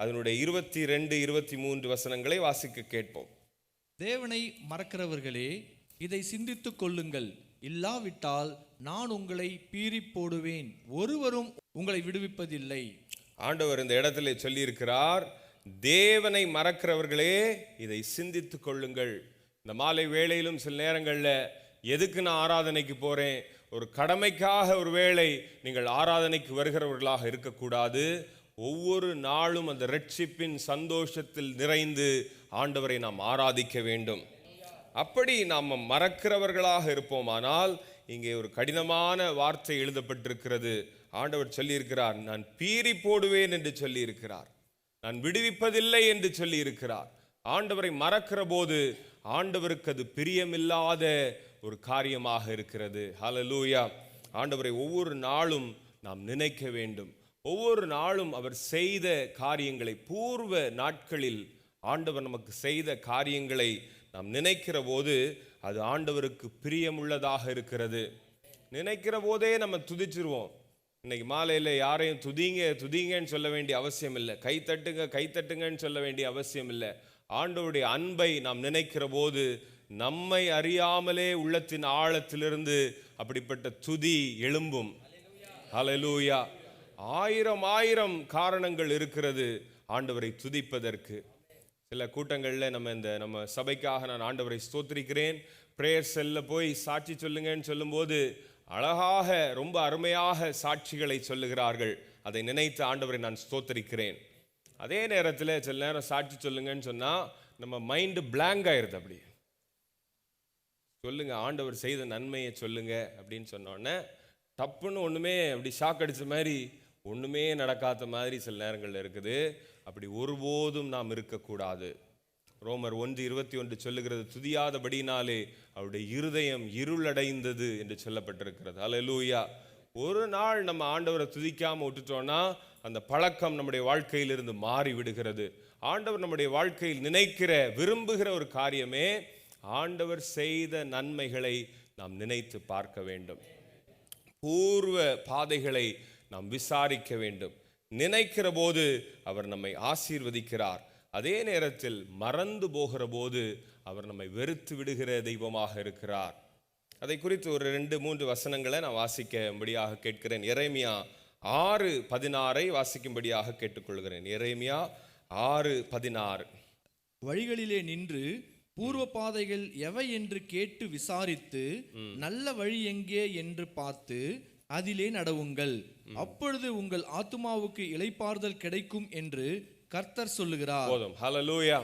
அதனுடைய 22, 23 வசனங்களை வாசிக்க கேட்போம். தேவனை மறக்கிறவர்களே, இதை சிந்தித்துக் கொள்ளுங்கள். இல்லாவிட்டால் நான் உங்களை பீறி போடுவேன், ஒருவரும் உங்களை விடுவிப்பதில்லை. ஆண்டவர் இந்த இடத்துல சொல்லியிருக்கிறார், தேவனை மறக்கிறவர்களே இதை சிந்தித்துக் கொள்ளுங்கள். இந்த மாலை வேளையிலும் சில நேரங்களில் எதுக்கு நான் ஆராதனைக்கு போகிறேன், ஒரு கடமைக்காக ஒரு வேளை நீங்கள் ஆராதனைக்கு வருகிறவர்களாக இருக்கக்கூடாது. ஒவ்வொரு நாளும் அந்த ரட்சிப்பின் சந்தோஷத்தில் நிறைந்து ஆண்டவரை நாம் ஆராதிக்க வேண்டும். அப்படி நாம் மறக்கிறவர்களாக இருப்போமானால் இங்கே ஒரு கடினமான வார்த்தை எழுதப்பட்டிருக்கிறது. ஆண்டவர் சொல்லியிருக்கிறார், நான் பீறி போடுவேன் என்று சொல்லியிருக்கிறார், நான் விடுவிப்பதில்லை என்று சொல்லியிருக்கிறார். ஆண்டவரை மறக்கிற போது ஆண்டவருக்கு அது பிரியமில்லாத ஒரு காரியமாக இருக்கிறது. ஹல்லேலூயா. ஆண்டவரை ஒவ்வொரு நாளும் நாம் நினைக்க வேண்டும். ஒவ்வொரு நாளும் அவர் செய்த காரியங்களை, பூர்வ நாட்களில் ஆண்டவர் நமக்கு செய்த காரியங்களை நாம் நினைக்கிற போது அது ஆண்டவருக்கு பிரியமுள்ளதாக இருக்கிறது. நினைக்கிற போதே நம்ம துதிச்சிருவோம். இன்னைக்கு மாலையில் யாரையும் துதிங்கன்னு சொல்ல வேண்டிய அவசியம் இல்லை, கைத்தட்டுங்கன்னு சொல்ல வேண்டிய அவசியம் இல்லை. ஆண்டவருடைய அன்பை நாம் நினைக்கிற போது நம்மை அறியாமலே உள்ளத்தின் ஆழத்திலிருந்து அப்படிப்பட்ட துதி எழும்பும். ஹல்லேலூயா. ஆயிரம் காரணங்கள் இருக்கிறது ஆண்டவரை துதிப்பதற்கு. சில கூட்டங்களில் நம்ம சபைக்காக நான் ஆண்டவரை ஸ்தோத்திரிக்கிறேன், பிரேயர் செல்ல போய் சாட்சி சொல்லுங்கன்னு சொல்லும்போது அழகாக, ரொம்ப அருமையாக சாட்சிகளை சொல்லுகிறார்கள். அதை நினைத்து ஆண்டவரை நான் ஸ்தோத்திரிக்கிறேன். அதே நேரத்தில் சில நேரம் சாட்சி சொல்லுங்கன்னு சொன்னால் நம்ம மைண்டு பிளாங்க் ஆயிடுது. அப்படி சொல்லுங்க, ஆண்டவர் செய்த நன்மையை சொல்லுங்க அப்படின்னு சொன்னோடனே டப்புன்னு ஒன்றுமே அப்படி ஷாக் அடித்த மாதிரி, ஒன்றுமே நடக்காத மாதிரி சில நேரங்களில் இருக்குது. அப்படி ஒருபோதும் நாம் இருக்கக்கூடாது. ரோமர் 1:21 சொல்லுகிறது, துதியாதபடினாலே அவருடைய இருதயம் இருளடைந்தது என்று சொல்லப்பட்டிருக்கிறது. ஹல்லேலூயா. ஒரு நாள் நம்ம ஆண்டவரை துதிக்காமல் விட்டுட்டோன்னா அந்த பழக்கம் நம்முடைய வாழ்க்கையிலிருந்து மாறி விடுகிறது. ஆண்டவர் நம்முடைய வாழ்க்கையில் நினைக்கிற, விரும்புகிற ஒரு காரியமே ஆண்டவர் செய்த நன்மைகளை நாம் நினைத்து பார்க்க வேண்டும். பூர்வ பாதைகளை நாம் விசாரிக்க வேண்டும். நினைக்கிற போது அவர் நம்மை ஆசீர்வதிக்கிறார். அதே நேரத்தில் மறந்து போகிற போது அவர் நம்மை வெறுத்து விடுகிற தெய்வமாக இருக்கிறார். அதை குறித்து ஒரு 2-3 வசனங்களை நான் வாசிக்கும்படியாக கேட்கிறேன். எரேமியா 6:16 வாசிக்கும்படியாக கேட்டுக்கொள்கிறேன். எரேமியா 6:16. வழிகளிலே நின்று பூர்வ பாதைகள் எவை என்று கேட்டு விசாரித்து நல்ல வழி எங்கே என்று பார்த்து அதிலே நடவுங்கள். அப்பொழுது உங்கள் ஆத்துமாவுக்கு இளைப்பாறுதல் கிடைக்கும் என்று கர்த்தர் சொல்லுகிறார். போதும். ஹல்லேலூயா.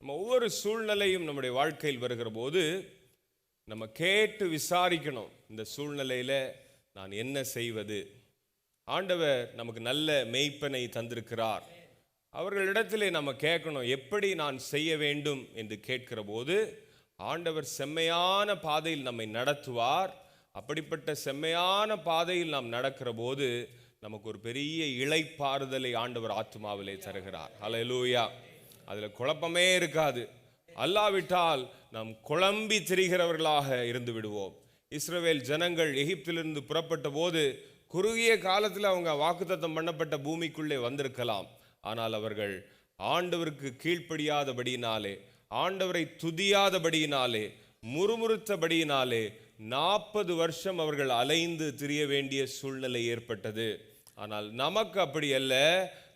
நம்ம ஒவ்வொரு சூழ்நிலையும் நம்முடைய வாழ்க்கையில் வருகிற போது நம்ம கேட்டு விசாரிக்கணும். இந்த சூழ்நிலையில நான் என்ன செய்வது? ஆண்டவர் நமக்கு நல்ல மேய்ப்பனை தந்திருக்கிறார். அவர்களிடத்திலே நம்ம கேட்கணும், எப்படி நான் செய்ய வேண்டும் என்று கேட்கிற போது ஆண்டவர் செம்மையான பாதையில் நம்மை நடத்துவார். அப்படிப்பட்ட செம்மையான பாதையில் நாம் நடக்கிற போது நமக்கு ஒரு பெரிய இளைப்பாறுதலை ஆண்டவர் ஆத்துமாவிலே தருகிறார். ஹல்லேலூயா. அதில் குழப்பமே இருக்காது. அல்லாவிட்டால் நாம் குழம்பி திரிகிறவர்களாக இருந்து விடுவோம். இஸ்ரவேல் ஜனங்கள் எகிப்திலிருந்து புறப்பட்ட போது குறுகிய காலத்தில் அவங்க வாக்குத்தத்தம் பண்ணப்பட்ட பூமிக்குள்ளே வந்திருக்கலாம். ஆனால் அவர்கள் ஆண்டவருக்கு கீழ்ப்படியாதபடியினாலே, ஆண்டவரை துதியாதபடியினாலே, முறுமுறுத்தபடியினாலே 40 வருஷம் அவர்கள் அலைந்து திரிய வேண்டிய சூழ்நிலை ஏற்பட்டது. ஆனால் நமக்கு அப்படி அல்ல.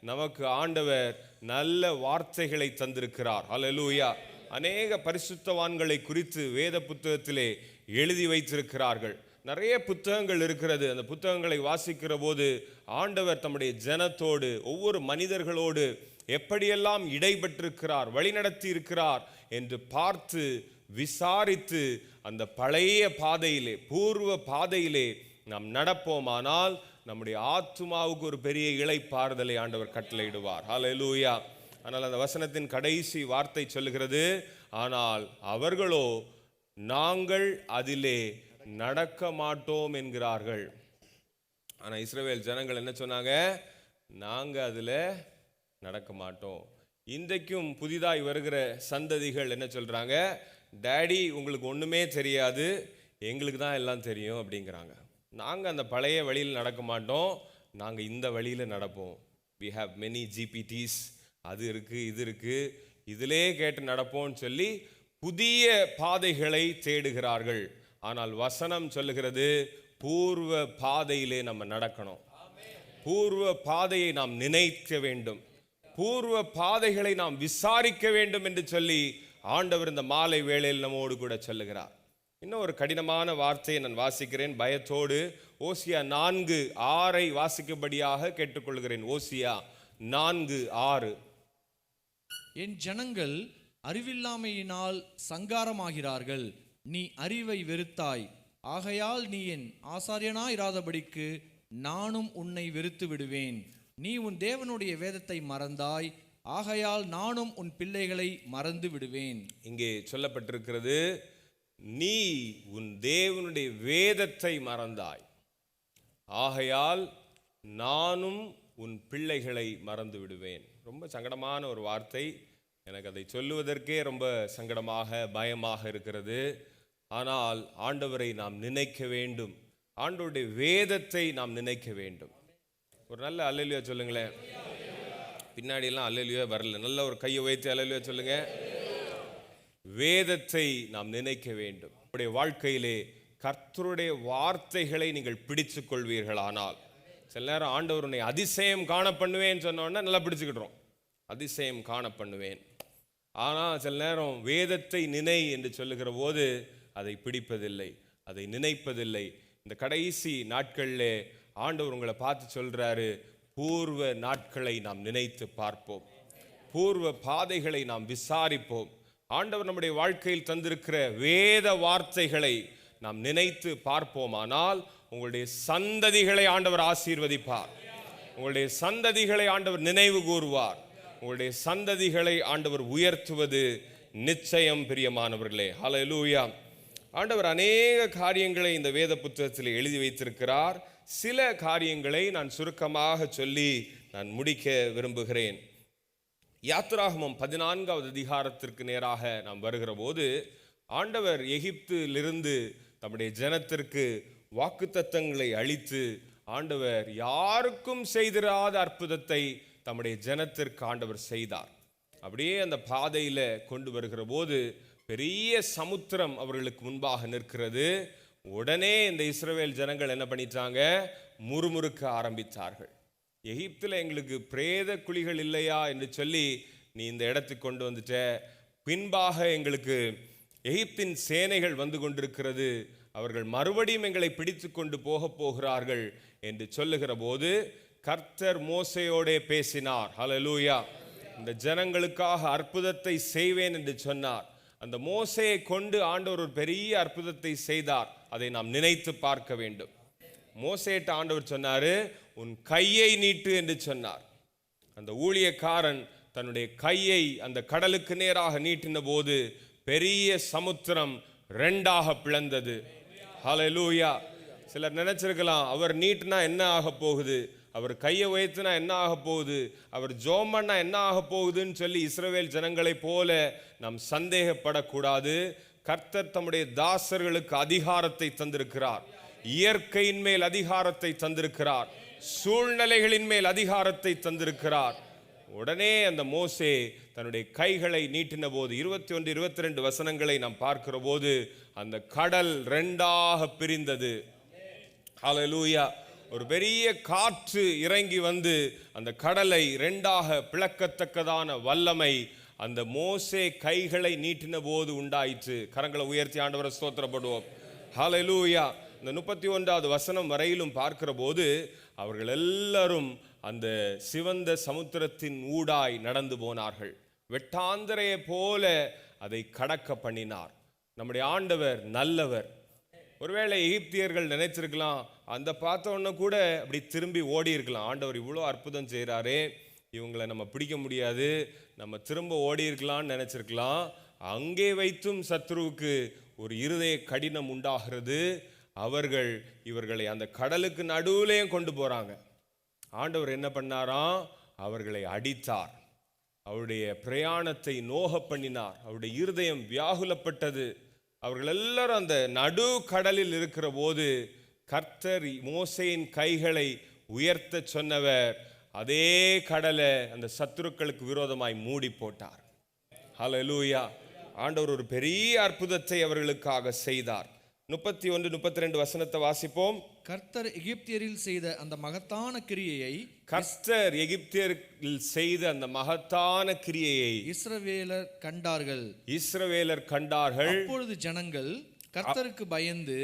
நமக்கு ஆண்டவர் நல்ல வார்த்தைகளை தந்திருக்கிறார். ஹல்லேலூயா. அநேக பரிசுத்தவான்களை குறித்து வேத புத்தகத்திலே எழுதி வைத்திருக்கிறார்கள். நிறைய புத்தகங்கள் இருக்கிறது. அந்த புத்தகங்களை வாசிக்கிற போது ஆண்டவர் தம்முடைய ஜனத்தோடு, ஒவ்வொரு மனிதர்களோடு எப்படியெல்லாம் இடைபெற்றிருக்கிறார், வழிநடத்தி இருக்கிறார் என்று பார்த்து விசாரித்து அந்த பழைய பாதையிலே, பூர்வ பாதையிலே நாம் நடப்போமானால் நம்முடைய ஆத்துமாவுக்கு ஒரு பெரிய இளைப்பாறுதலை ஆண்டவர் கட்டளையிடுவார். ஹல்லேலூயா. ஆனால் அந்த வசனத்தின் கடைசி வார்த்தை சொல்லுகிறது, ஆனால் அவர்களோ நாங்கள் அதிலே நடக்க மாட்டோம் என்கிறார்கள். ஆனால் இஸ்ரவேல் ஜனங்கள் என்ன சொன்னாங்க? நாங்கள் அதில் நடக்க மாட்டோம். இன்றைக்கும் புதிதாய் வருகிற சந்ததிகள் என்ன சொல்கிறாங்க? டேடி உங்களுக்கு ஒன்றுமே தெரியாது, எங்களுக்கு தான் எல்லாம் தெரியும் அப்படிங்கிறாங்க. நாங்கள் அந்த பழைய வழியில் நடக்க மாட்டோம், நாங்கள் இந்த வழியில் நடப்போம். we have many GPTs, அது இருக்குது இது இருக்குது, இதிலே கேட்டு நடப்போம்னு சொல்லி புதிய பாதைகளை தேடுகிறார்கள். ஆனால் வசனம் சொல்லுகிறது, பூர்வ பாதையிலே நம்ம நடக்கணும். பூர்வ பாதையை நாம் நினைக்க வேண்டும், பூர்வ பாதைகளை நாம் விசாரிக்க வேண்டும் என்று சொல்லி ஆண்டவர் இந்த மாலை வேளையில் நம்மோடு கூட சொல்லுகிறார். இன்னும் ஒரு கடினமான வார்த்தையை நான் வாசிக்கிறேன் பயத்தோடு. ஓசியா 4:6 வாசிக்கும்படியாக கேட்டுக்கொள்கிறேன். ஓசியா 4:6. என் ஜனங்கள் அறிவில்லாமையினால் சங்காரமாகிறார்கள், நீ அறிவை வெறுத்தாய், ஆகையால் நீ என் ஆசாரியனாயிராதபடிக்கு நானும் உன்னை வெறுத்து விடுவேன். நீ உன் தேவனுடைய வேதத்தை மறந்தாய், ஆகையால் நானும் உன் பிள்ளைகளை மறந்து விடுவேன். இங்கே சொல்லப்பட்டிருக்கிறது, நீ உன் தேவனுடைய வேதத்தை மறந்தாய், ஆகையால் நானும் உன் பிள்ளைகளை மறந்து விடுவேன். ரொம்ப சங்கடமான ஒரு வார்த்தை. எனக்கு அதை சொல்லுவதற்கே ரொம்ப சங்கடமாக, பயமாக இருக்கிறது. ஆனால் ஆண்டவரை நாம் நினைக்க வேண்டும், ஆண்டவருடைய வேதத்தை நாம் நினைக்க வேண்டும். ஒரு நல்ல அல்லேலூயா சொல்லுங்களேன். பின்னாடியெல்லாம் அல்லேலூயா வரல, நல்ல ஒரு கையை வைத்து அல்லேலூயா சொல்லுங்க. வேதத்தை நாம் நினைக்க வேண்டும். உங்களுடைய வாழ்க்கையிலே கர்த்தருடைய வார்த்தைகளை நீங்கள் பிடிச்சு கொள்வீர்களானால், சில நேரம் ஆண்டவர் உன்னை அதிசயம் காண பண்ணுவேன்னு சொன்னோன்னா நல்லா பிடிச்சுக்கிட்டோம், அதிசயம் காண பண்ணுவேன். ஆனால் சில நேரம் வேதத்தை நினை என்று சொல்லுகிற போது அதை பிடிப்பதில்லை, அதை நினைப்பதில்லை. இந்த கடைசி நாட்களிலே ஆண்டவர் உங்களை பார்த்து சொல்றாரு, பூர்வ நாட்களை நாம் நினைத்து பார்ப்போம், பூர்வ பாதைகளை நாம் விசாரிப்போம். ஆண்டவர் நம்முடைய வாழ்க்கையில் தந்திருக்கிற வேத வார்த்தைகளை நாம் நினைத்து பார்ப்போமானால் உங்களுடைய சந்ததிகளை ஆண்டவர் ஆசீர்வதிப்பார், உங்களுடைய சந்ததிகளை ஆண்டவர் நினைவு கூறுவார், உங்களுடைய சந்ததிகளை ஆண்டவர் உயர்த்துவது நிச்சயம். பிரியமானவர்களே, ஹல்லேலூயா. ஆண்டவர் அநேக காரியங்களை இந்த வேத புத்தகத்தில் எழுதி வைத்திருக்கிறார். சில காரியங்களை நான் சுருக்கமாக சொல்லி நான் முடிக்க விரும்புகிறேன். யாத்திராகமம் 14வது அதிகாரத்திற்கு நேராக நாம் வருகிற போது ஆண்டவர் எகிப்திலிருந்து தம்முடைய ஜனத்திற்கு வாக்குத்தத்தங்களை அளித்து ஆண்டவர் யாருக்கும் செய்திராத அற்புதத்தை தம்முடைய ஜனத்திற்கு ஆண்டவர் செய்தார். அப்படியே அந்த பாதையில் கொண்டு வருகிற போது பெரிய சமுத்திரம் அவர்களுக்கு முன்பாக நிற்கிறது. உடனே இந்த இஸ்ரவேல் ஜனங்கள் என்ன பண்ணிட்டாங்க? முறுமுறுக்க ஆரம்பித்தார்கள். எகிப்தில் எங்களுக்கு பிரேத குழிகள் இல்லையா என்று சொல்லி நீ இந்த இடத்துக்கு கொண்டு வந்துட்ட, பின்பாக எங்களுக்கு எகிப்தின் சேனைகள் வந்து கொண்டிருக்கிறது, அவர்கள் மறுபடியும் எங்களை பிடித்து கொண்டு போகிறார்கள் என்று சொல்லுகிற போது கர்த்தர் மோசேயோடே பேசினார். ஹல்லேலூயா. இந்த ஜனங்களுக்காக அற்புதத்தை செய்வேன் என்று சொன்னார். அந்த மோசேயை கொண்டு ஆண்டவர் ஒரு பெரிய அற்புதத்தை செய்தார். அதை நாம் நினைத்து பார்க்க வேண்டும். மோசேட்ட ஆண்டவர் சொன்னாரு, உன் கையை நீட்டு என்று சொன்னார். அந்த ஊழியக்காரன் தன்னுடைய கையை அந்த கடலுக்கு நேராக நீட்டின போது பெரிய சமுத்திரம் ரெண்டாக பிளந்தது. ஹல்லேலூயா. சிலர் நினைச்சிருக்கலாம், அவர் நீட்டினா என்ன ஆக போகுது, அவர் கையை உயர்த்தினா என்ன ஆக போகுது, அவர் ஜெபம் பண்ணா என்ன ஆக போகுதுன்னு சொல்லி இஸ்ரவேல் ஜனங்களை போல நாம் சந்தேகப்படக்கூடாது. கர்த்தர் தம்முடைய தாசர்களுக்கு அதிகாரத்தை தந்திருக்கிறார். இயற்கையின் மேல் அதிகாரத்தை தந்திருக்கிறார். சூழ்நிலைகளின் மேல் அதிகாரத்தை தந்திருக்கிறார். உடனே அந்த மோசே தன்னுடைய கைகளை நீட்டின போது 21, 22 வசனங்களை நாம் பார்க்கிற போது அந்த கடல் ரெண்டாக பிரிந்தது. ஹல்லேலூயா. ஒரு பெரிய காற்று இறங்கி வந்து அந்த கடலை ரெண்டாக பிளக்கத்தக்கதான வல்லமை அந்த மோசே கைகளை நீட்டின போது உண்டாயிற்று. கரங்களை உயர்த்தி ஆண்டவரை ஸ்தோத்திரப்படுவோம். ஹல்லேலூயா. இந்த 31வது வசனம் வரையிலும் பார்க்கிற போது அவர்கள் எல்லாரும் அந்த சிவந்த சமுத்திரத்தின் ஊடாய் நடந்து போனார்கள். வெட்டாந்தரையை போல அதை கடக்க பண்ணினார். நம்முடைய ஆண்டவர் நல்லவர். ஒருவேளை எகிப்தியர்கள் நினைச்சிருக்கலாம், அந்த பார்த்த உடனே கூட அப்படி திரும்பி ஓடி இருக்கலாம். ஆண்டவர் இவ்வளோ அற்புதம் செய்கிறாரே, இவங்களை நம்ம பிடிக்க முடியாது, நம்ம திரும்ப ஓடி இருக்கலாம்னு நினைச்சிருக்கலாம். அங்கே வைத்தும் சத்ருவுக்கு ஒரு இருதய கடினம் உண்டாகிறது. அவர்கள் இவர்களை அந்த கடலுக்கு நடுவுலையும் கொண்டு போறாங்க. ஆண்டவர் என்ன பண்ணாராம், அவர்களை அடித்தார். அவருடைய பிரயாணத்தை நோக பண்ணினார். அவருடைய இருதயம் வியாகுலப்பட்டது. அவர்கள் எல்லாரும் அந்த நடு கடலில் இருக்கிற போது கர்த்தர் மோசேயின் கைகளை உயர்த்த சொன்னவர் அதே கடலை அந்த சத்துருக்களுக்கு விரோதமாய் மூடி போட்டார். ஹல்லேலூயா. ஆண்டவர் ஒரு பெரிய அற்புதத்தை அவர்களுக்காக செய்தார். 31, 32 வசனத்தை வாசிப்போம். கர்த்தர் எகிப்தியரில் செய்த அந்த மகத்தான கிரியையை கர்த்தர் எகிப்தியரில் செய்த அந்த மகத்தான கிரியையை இஸ்ரவேலர் கண்டார்கள். இஸ்ரவேலர் கண்டார்கள். அப்பொழுது ஜனங்கள் கர்த்தருக்கு பயந்து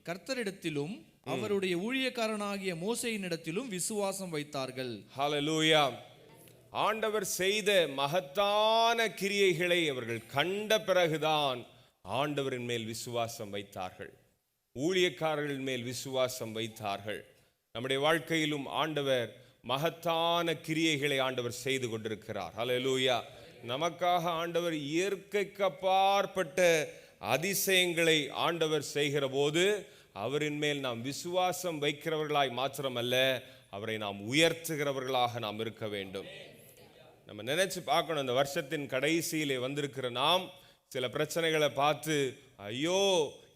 கர்த்தரிடத்திலும் அவருடைய ஊழியக்காரனாகிய மோசேயினிடத்திலும் விசுவாசம் வைத்தார்கள். ஹல்லேலூயா. ஆண்டவர் செய்த மகத்தான கிரியைகளை அவர்கள் கண்ட பிறகுதான் ஆண்டவரின் மேல் விசுவாசம் வைத்தார்கள். ஊழியக்காரர்கள் மேல் விசுவாசம் வைத்தார்கள். நம்முடைய வாழ்க்கையிலும் ஆண்டவர் மகத்தான கிரியைகளை ஆண்டவர் செய்து கொண்டிருக்கிறார். ஹல்லேலூயா. நமக்காக ஆண்டவர் இயற்கைக்கு அப்பாற்பட்ட அதிசயங்களை ஆண்டவர் செய்கிற போது அவரின் மேல் நாம் விசுவாசம் வைக்கிறவர்களாய் மாத்திரமல்ல, அவரை நாம் உயர்த்துகிறவர்களாக நாம் இருக்க வேண்டும். நம்ம நினைச்சு பார்க்கணும், இந்த வருஷத்தின் கடைசியிலே வந்திருக்கிற நாம் சில பிரச்சனைகளை பார்த்து ஐயோ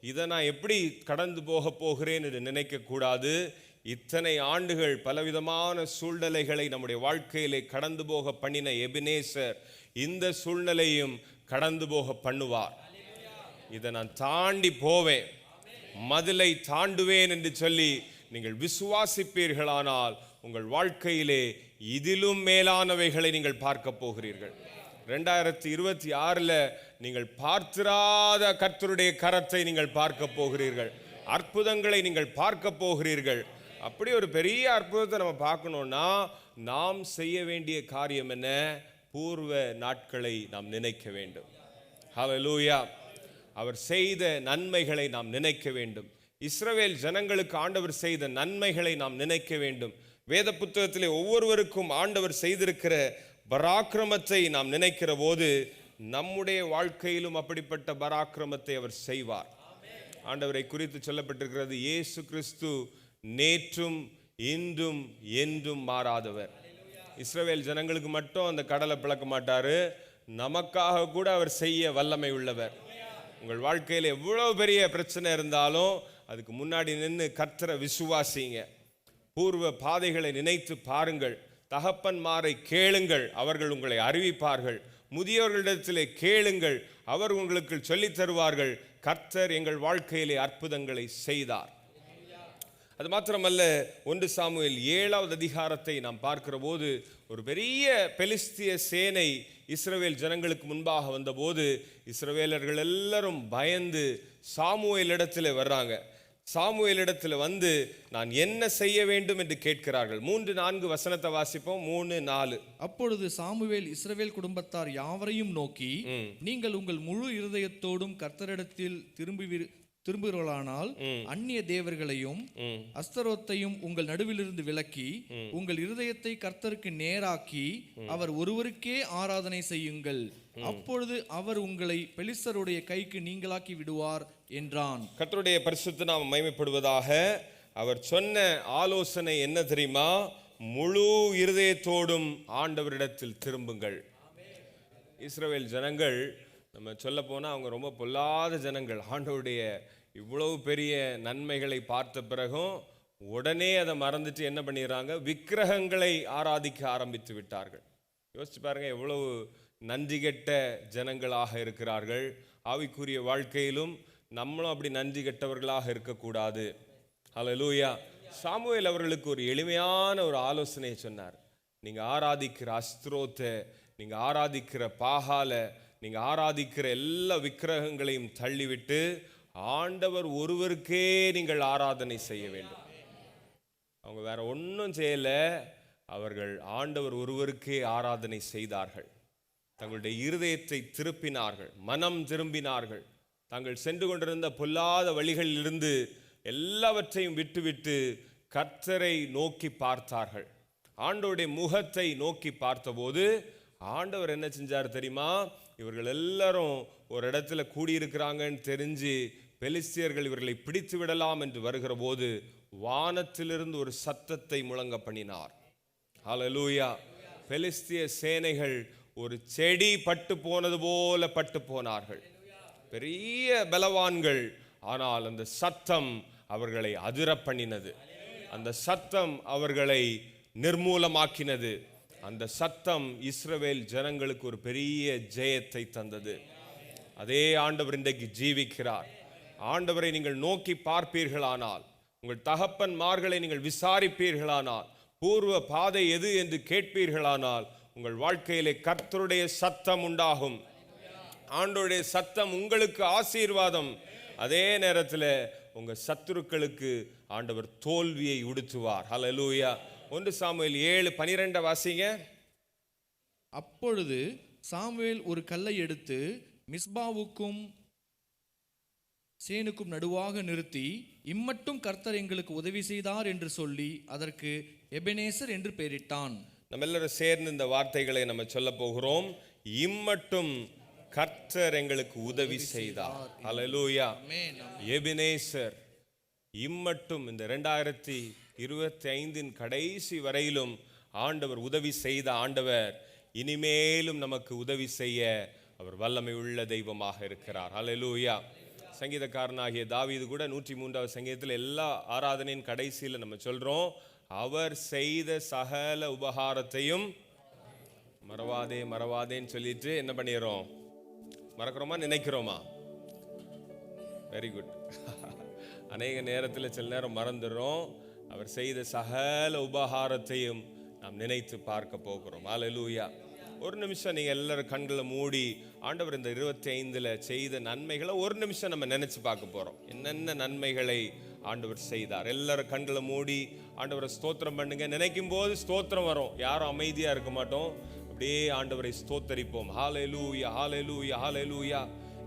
இதை நான் எப்படி கடந்து போக போகிறேன் என்று நினைக்க கூடாது. இத்தனை ஆண்டுகள் பலவிதமான சூழ்நிலைகளை நம்முடைய வாழ்க்கையிலே கடந்து போக பண்ணின எபினேசர் இந்த சூழ்நிலையும் கடந்து போக பண்ணுவார். இதை நான் தாண்டி போவேன், மதிலை தாண்டுவேன் என்று சொல்லி நீங்கள் விசுவாசிப்பீர்களானால் உங்கள் வாழ்க்கையிலே இதிலும் மேலானவைகளை நீங்கள் பார்க்க போகிறீர்கள். 2026 நீங்கள் பார்த்திராத கர்த்தருடைய கரத்தை நீங்கள் பார்க்க போகிறீர்கள். அற்புதங்களை நீங்கள் பார்க்க போகிறீர்கள். அப்படி ஒரு பெரிய அற்புதத்தை நம்ம பார்க்கணும்னா நாம் செய்ய வேண்டிய காரியம் என்ன? பூர்வ நாட்களை நாம் நினைக்க வேண்டும். ஹல்லேலூயா. அவர் செய்த நன்மைகளை நாம் நினைக்க வேண்டும். இஸ்ரவேல் ஜனங்களுக்கு ஆண்டவர் செய்த நன்மைகளை நாம் நினைக்க வேண்டும். வேத புத்தகத்திலே ஒவ்வொருவருக்கும் ஆண்டவர் செய்திருக்கிற பராக்கிரமத்தை நாம் நினைக்கிற போது நம்முடைய வாழ்க்கையிலும் அப்படிப்பட்ட பராக்கிரமத்தை அவர் செய்வார். ஆண்டவரை குறித்து சொல்லப்பட்டிருக்கிறது, இயேசு கிறிஸ்து நேற்றும் இன்றும் என்றும் மாறாதவர். இஸ்ரவேல் ஜனங்களுக்கு மட்டும் அந்த கடலை பிளக்க மாட்டாரு, நமக்காக கூட அவர் செய்ய வல்லமை உள்ளவர். உங்கள் வாழ்க்கையில் எவ்வளவு பெரிய பிரச்சனை இருந்தாலும் அதுக்கு முன்னாடி நின்று கர்த்தரை விசுவாசிங்க. பூர்வ பாதைகளை நினைத்து பாருங்கள். தகப்பன்மாரை கேளுங்கள், அவர்கள் உங்களை அறிவிப்பார்கள். முதியோர்களிடத்திலே கேளுங்கள், அவர் உங்களுக்கு சொல்லித் தருவார்கள். கர்த்தர் எங்கள் வாழ்க்கையிலே அற்புதங்களை செய்தார். அது மாத்திரமல்ல, 1 சாமுவேல் 7வது அதிகாரத்தை நாம் பார்க்கிற போது ஒரு பெரிய பெலிஸ்திய சேனை இஸ்ரவேல் ஜனங்களுக்கு முன்பாக வந்தபோது இஸ்ரவேலர்கள் எல்லாரும் பயந்து சாமுவேலிடத்தில் வர்றாங்க. சாமுவேலிடத்தில் வந்து நான் என்ன செய்ய வேண்டும் என்று கேட்கிறார்கள். 3-4 வசனத்தை வாசிப்போம். 3-4. அப்பொழுது சாமுவேல் இஸ்ரவேல் குடும்பத்தார் யாவரையும் நோக்கி, நீங்கள் உங்கள் முழு இருதயத்தோடும் கர்த்தரிடத்தில் திரும்புகிறவர்களானால் அந்நிய தேவர்களையும் அஸ்தரோத்தையும் உங்கள் நடுவிலிருந்து விலக்கி உங்கள் இருதயத்தை கர்த்தருக்கு நேராக்கி அவர் ஒருவருக்கே ஆராதனை செய்யுங்கள். அப்பொழுது அவர் உங்களை பெலிஸ்தருடைய கைக்கு நீங்களாக்கி விடுவார் என்றான். கர்த்தருடைய பரிசுத்த நாமம் மகிமைப்படுவதாக. அவர் சொன்ன ஆலோசனை என்ன தெரியுமா? முழு இருதயத்தோடும் ஆண்டவரிடத்தில் திரும்புங்கள். இஸ்ரவேல் ஜனங்கள், நம்ம சொல்ல போனால் அவங்க ரொம்ப பொல்லாத ஜனங்கள். ஆண்டவருடைய இவ்வளவு பெரிய நன்மைகளை பார்த்த பிறகும் உடனே அதை மறந்துட்டு என்ன பண்ணிடுறாங்க? விக்கிரகங்களை ஆராதிக்க ஆரம்பித்து விட்டார்கள். யோசிச்சு பாருங்க, எவ்வளவு நன்றி கெட்ட ஜனங்களாக இருக்கிறார்கள். ஆவிக்குரிய வாழ்க்கையிலும் நம்மளும் அப்படி நன்றி கெட்டவர்களாக இருக்கக்கூடாது. ஹல்லேலூயா. சாமுவேல் அவர்களுக்கு ஒரு எளிமையான ஒரு ஆலோசனையை சொன்னார். நீங்க ஆராதிக்கிற அஸ்திரோத்தை, நீங்க ஆராதிக்கிற பாகால, நீங்க ஆராதிக்கிற எல்லா விக்கிரகங்களையும் தள்ளிவிட்டு ஆண்டவர் ஒருவருக்கே நீங்கள் ஆராதனை செய்ய வேண்டும். அவங்க வேற ஒன்றும் செய்யல, அவர்கள் ஆண்டவர் ஒருவருக்கே ஆராதனை செய்தார்கள். தங்களுடைய இருதயத்தை திருப்பினார்கள், மனம் திரும்பினார்கள். தாங்கள் சென்று கொண்டிருந்த பொல்லாத வழிகளிலிருந்து எல்லாவற்றையும் விட்டுவிட்டு கர்த்தரை நோக்கி பார்த்தார்கள். ஆண்டவருடைய முகத்தை நோக்கி பார்த்தபோது ஆண்டவர் என்ன செஞ்சார் தெரியுமா? இவர்கள் எல்லாரும் ஒரு இடத்துல கூடியிருக்கிறாங்கன்னு தெரிஞ்சு பெலிஸ்தியர்கள் இவர்களை பிடித்து விடலாம் என்று வருகிற போது வானத்திலிருந்து ஒரு சத்தத்தை முழங்க பண்ணினார். ஹல்லேலூயா. பெலிஸ்திய சேனைகள் ஒரு செடி பட்டு போனது போல பட்டு போனார்கள். பெரிய பலவான்கள். ஆனால் அந்த சத்தம் அவர்களை அதிர பண்ணினது. அந்த சத்தம் அவர்களை நிர்மூலமாக்கினது. அந்த சத்தம் இஸ்ரவேல் ஜனங்களுக்கு ஒரு பெரிய ஜெயத்தை தந்தது. அதே ஆண்டவர் இன்றைக்கு ஜீவிக்கிறார். ஆண்டவரை நீங்கள் நோக்கி பார்ப்பீர்களானால், உங்கள் தகப்பன்மார்களை நீங்கள் விசாரிப்பீர்களானால், பூர்வ பாதை எது என்று கேட்பீர்களானால், உங்கள் வாழ்க்கையிலே கர்த்தருடைய சத்தம் உண்டாகும். ஆண்டவருடைய சத்தம் உங்களுக்கு ஆசீர்வாதம். அதே நேரத்தில் உங்க சத்துருக்களுக்கு ஆண்டவர் தோல்வியை உடுத்துவார். ஹல்லேலூயா. 1 சாமுவேல் 7:12 வாசிங்க. அப்பொழுது சாமுவேல் ஒரு கல்லை எடுத்து மிஸ்பாவுக்கும் சேனுக்கும் நடுவாக நிறுத்தி, இம்மட்டும் கர்த்தர் எங்களுக்கு உதவி செய்தார் என்று சொல்லி அதற்கு எபெனேசர் என்று பெயரிட்டான். நம்ம எல்லாரும் சேர்ந்து இந்த வார்த்தைகளை நம்ம சொல்ல போகிறோம். இம்மட்டும் கர்த்தர் எங்களுக்கு உதவி செய்தார். ஹல்லேலூயா. எபெனேசர். இம்மட்டும் இந்த 2025 கடைசி வரையிலும் ஆண்டவர் உதவி செய்த ஆண்டவர் இனிமேலும் நமக்கு உதவி செய்ய அவர் வல்லமை உள்ள தெய்வமாக இருக்கிறார். ஹல்லேலூயா. சங்கீதக்காரனாகிய தாவீது கூட 103வது சங்கீதத்தில் எல்லா ஆராதனையின் கடைசியில் நம்ம சொல்றோம், அவர் செய்த சகல உபகாரத்தையும் மறவாதே மறவாதேன்னு சொல்லிட்டு என்ன பண்ணிடுறோம்? மறக்கிறோமா, நினைக்கிறோமா? Very good. அநேக நேரத்தில் சில நேரம் மறந்துடுறோம். அவர் செய்த சகல உபகாரத்தையும் நாம் நினைத்து பார்க்க போகிறோம். ஹல்லேலூயா. ஒரு நிமிஷம் நீங்க எல்லாரும் கண்களை மூடி ஆண்டவர் இந்த 25ல் செய்த நன்மைகளை ஒரு நிமிஷம் நம்ம நினைச்சு பார்க்க போறோம். என்னென்ன நன்மைகளை ஆண்டவர் செய்தார். எல்லாரும் கண்களை மூடி ஆண்டவரை ஸ்தோத்திரம் பண்ணுங்க. நினைக்கும் போது ஸ்தோத்திரம் வரும். யாரும் அமைதியா இருக்க மாட்டோம். அப்படியே ஆண்டவரை ஸ்தோத்தரிப்போம். ஹல்லேலூயா, ஹல்லேலூயா, ஹல்லேலூயா.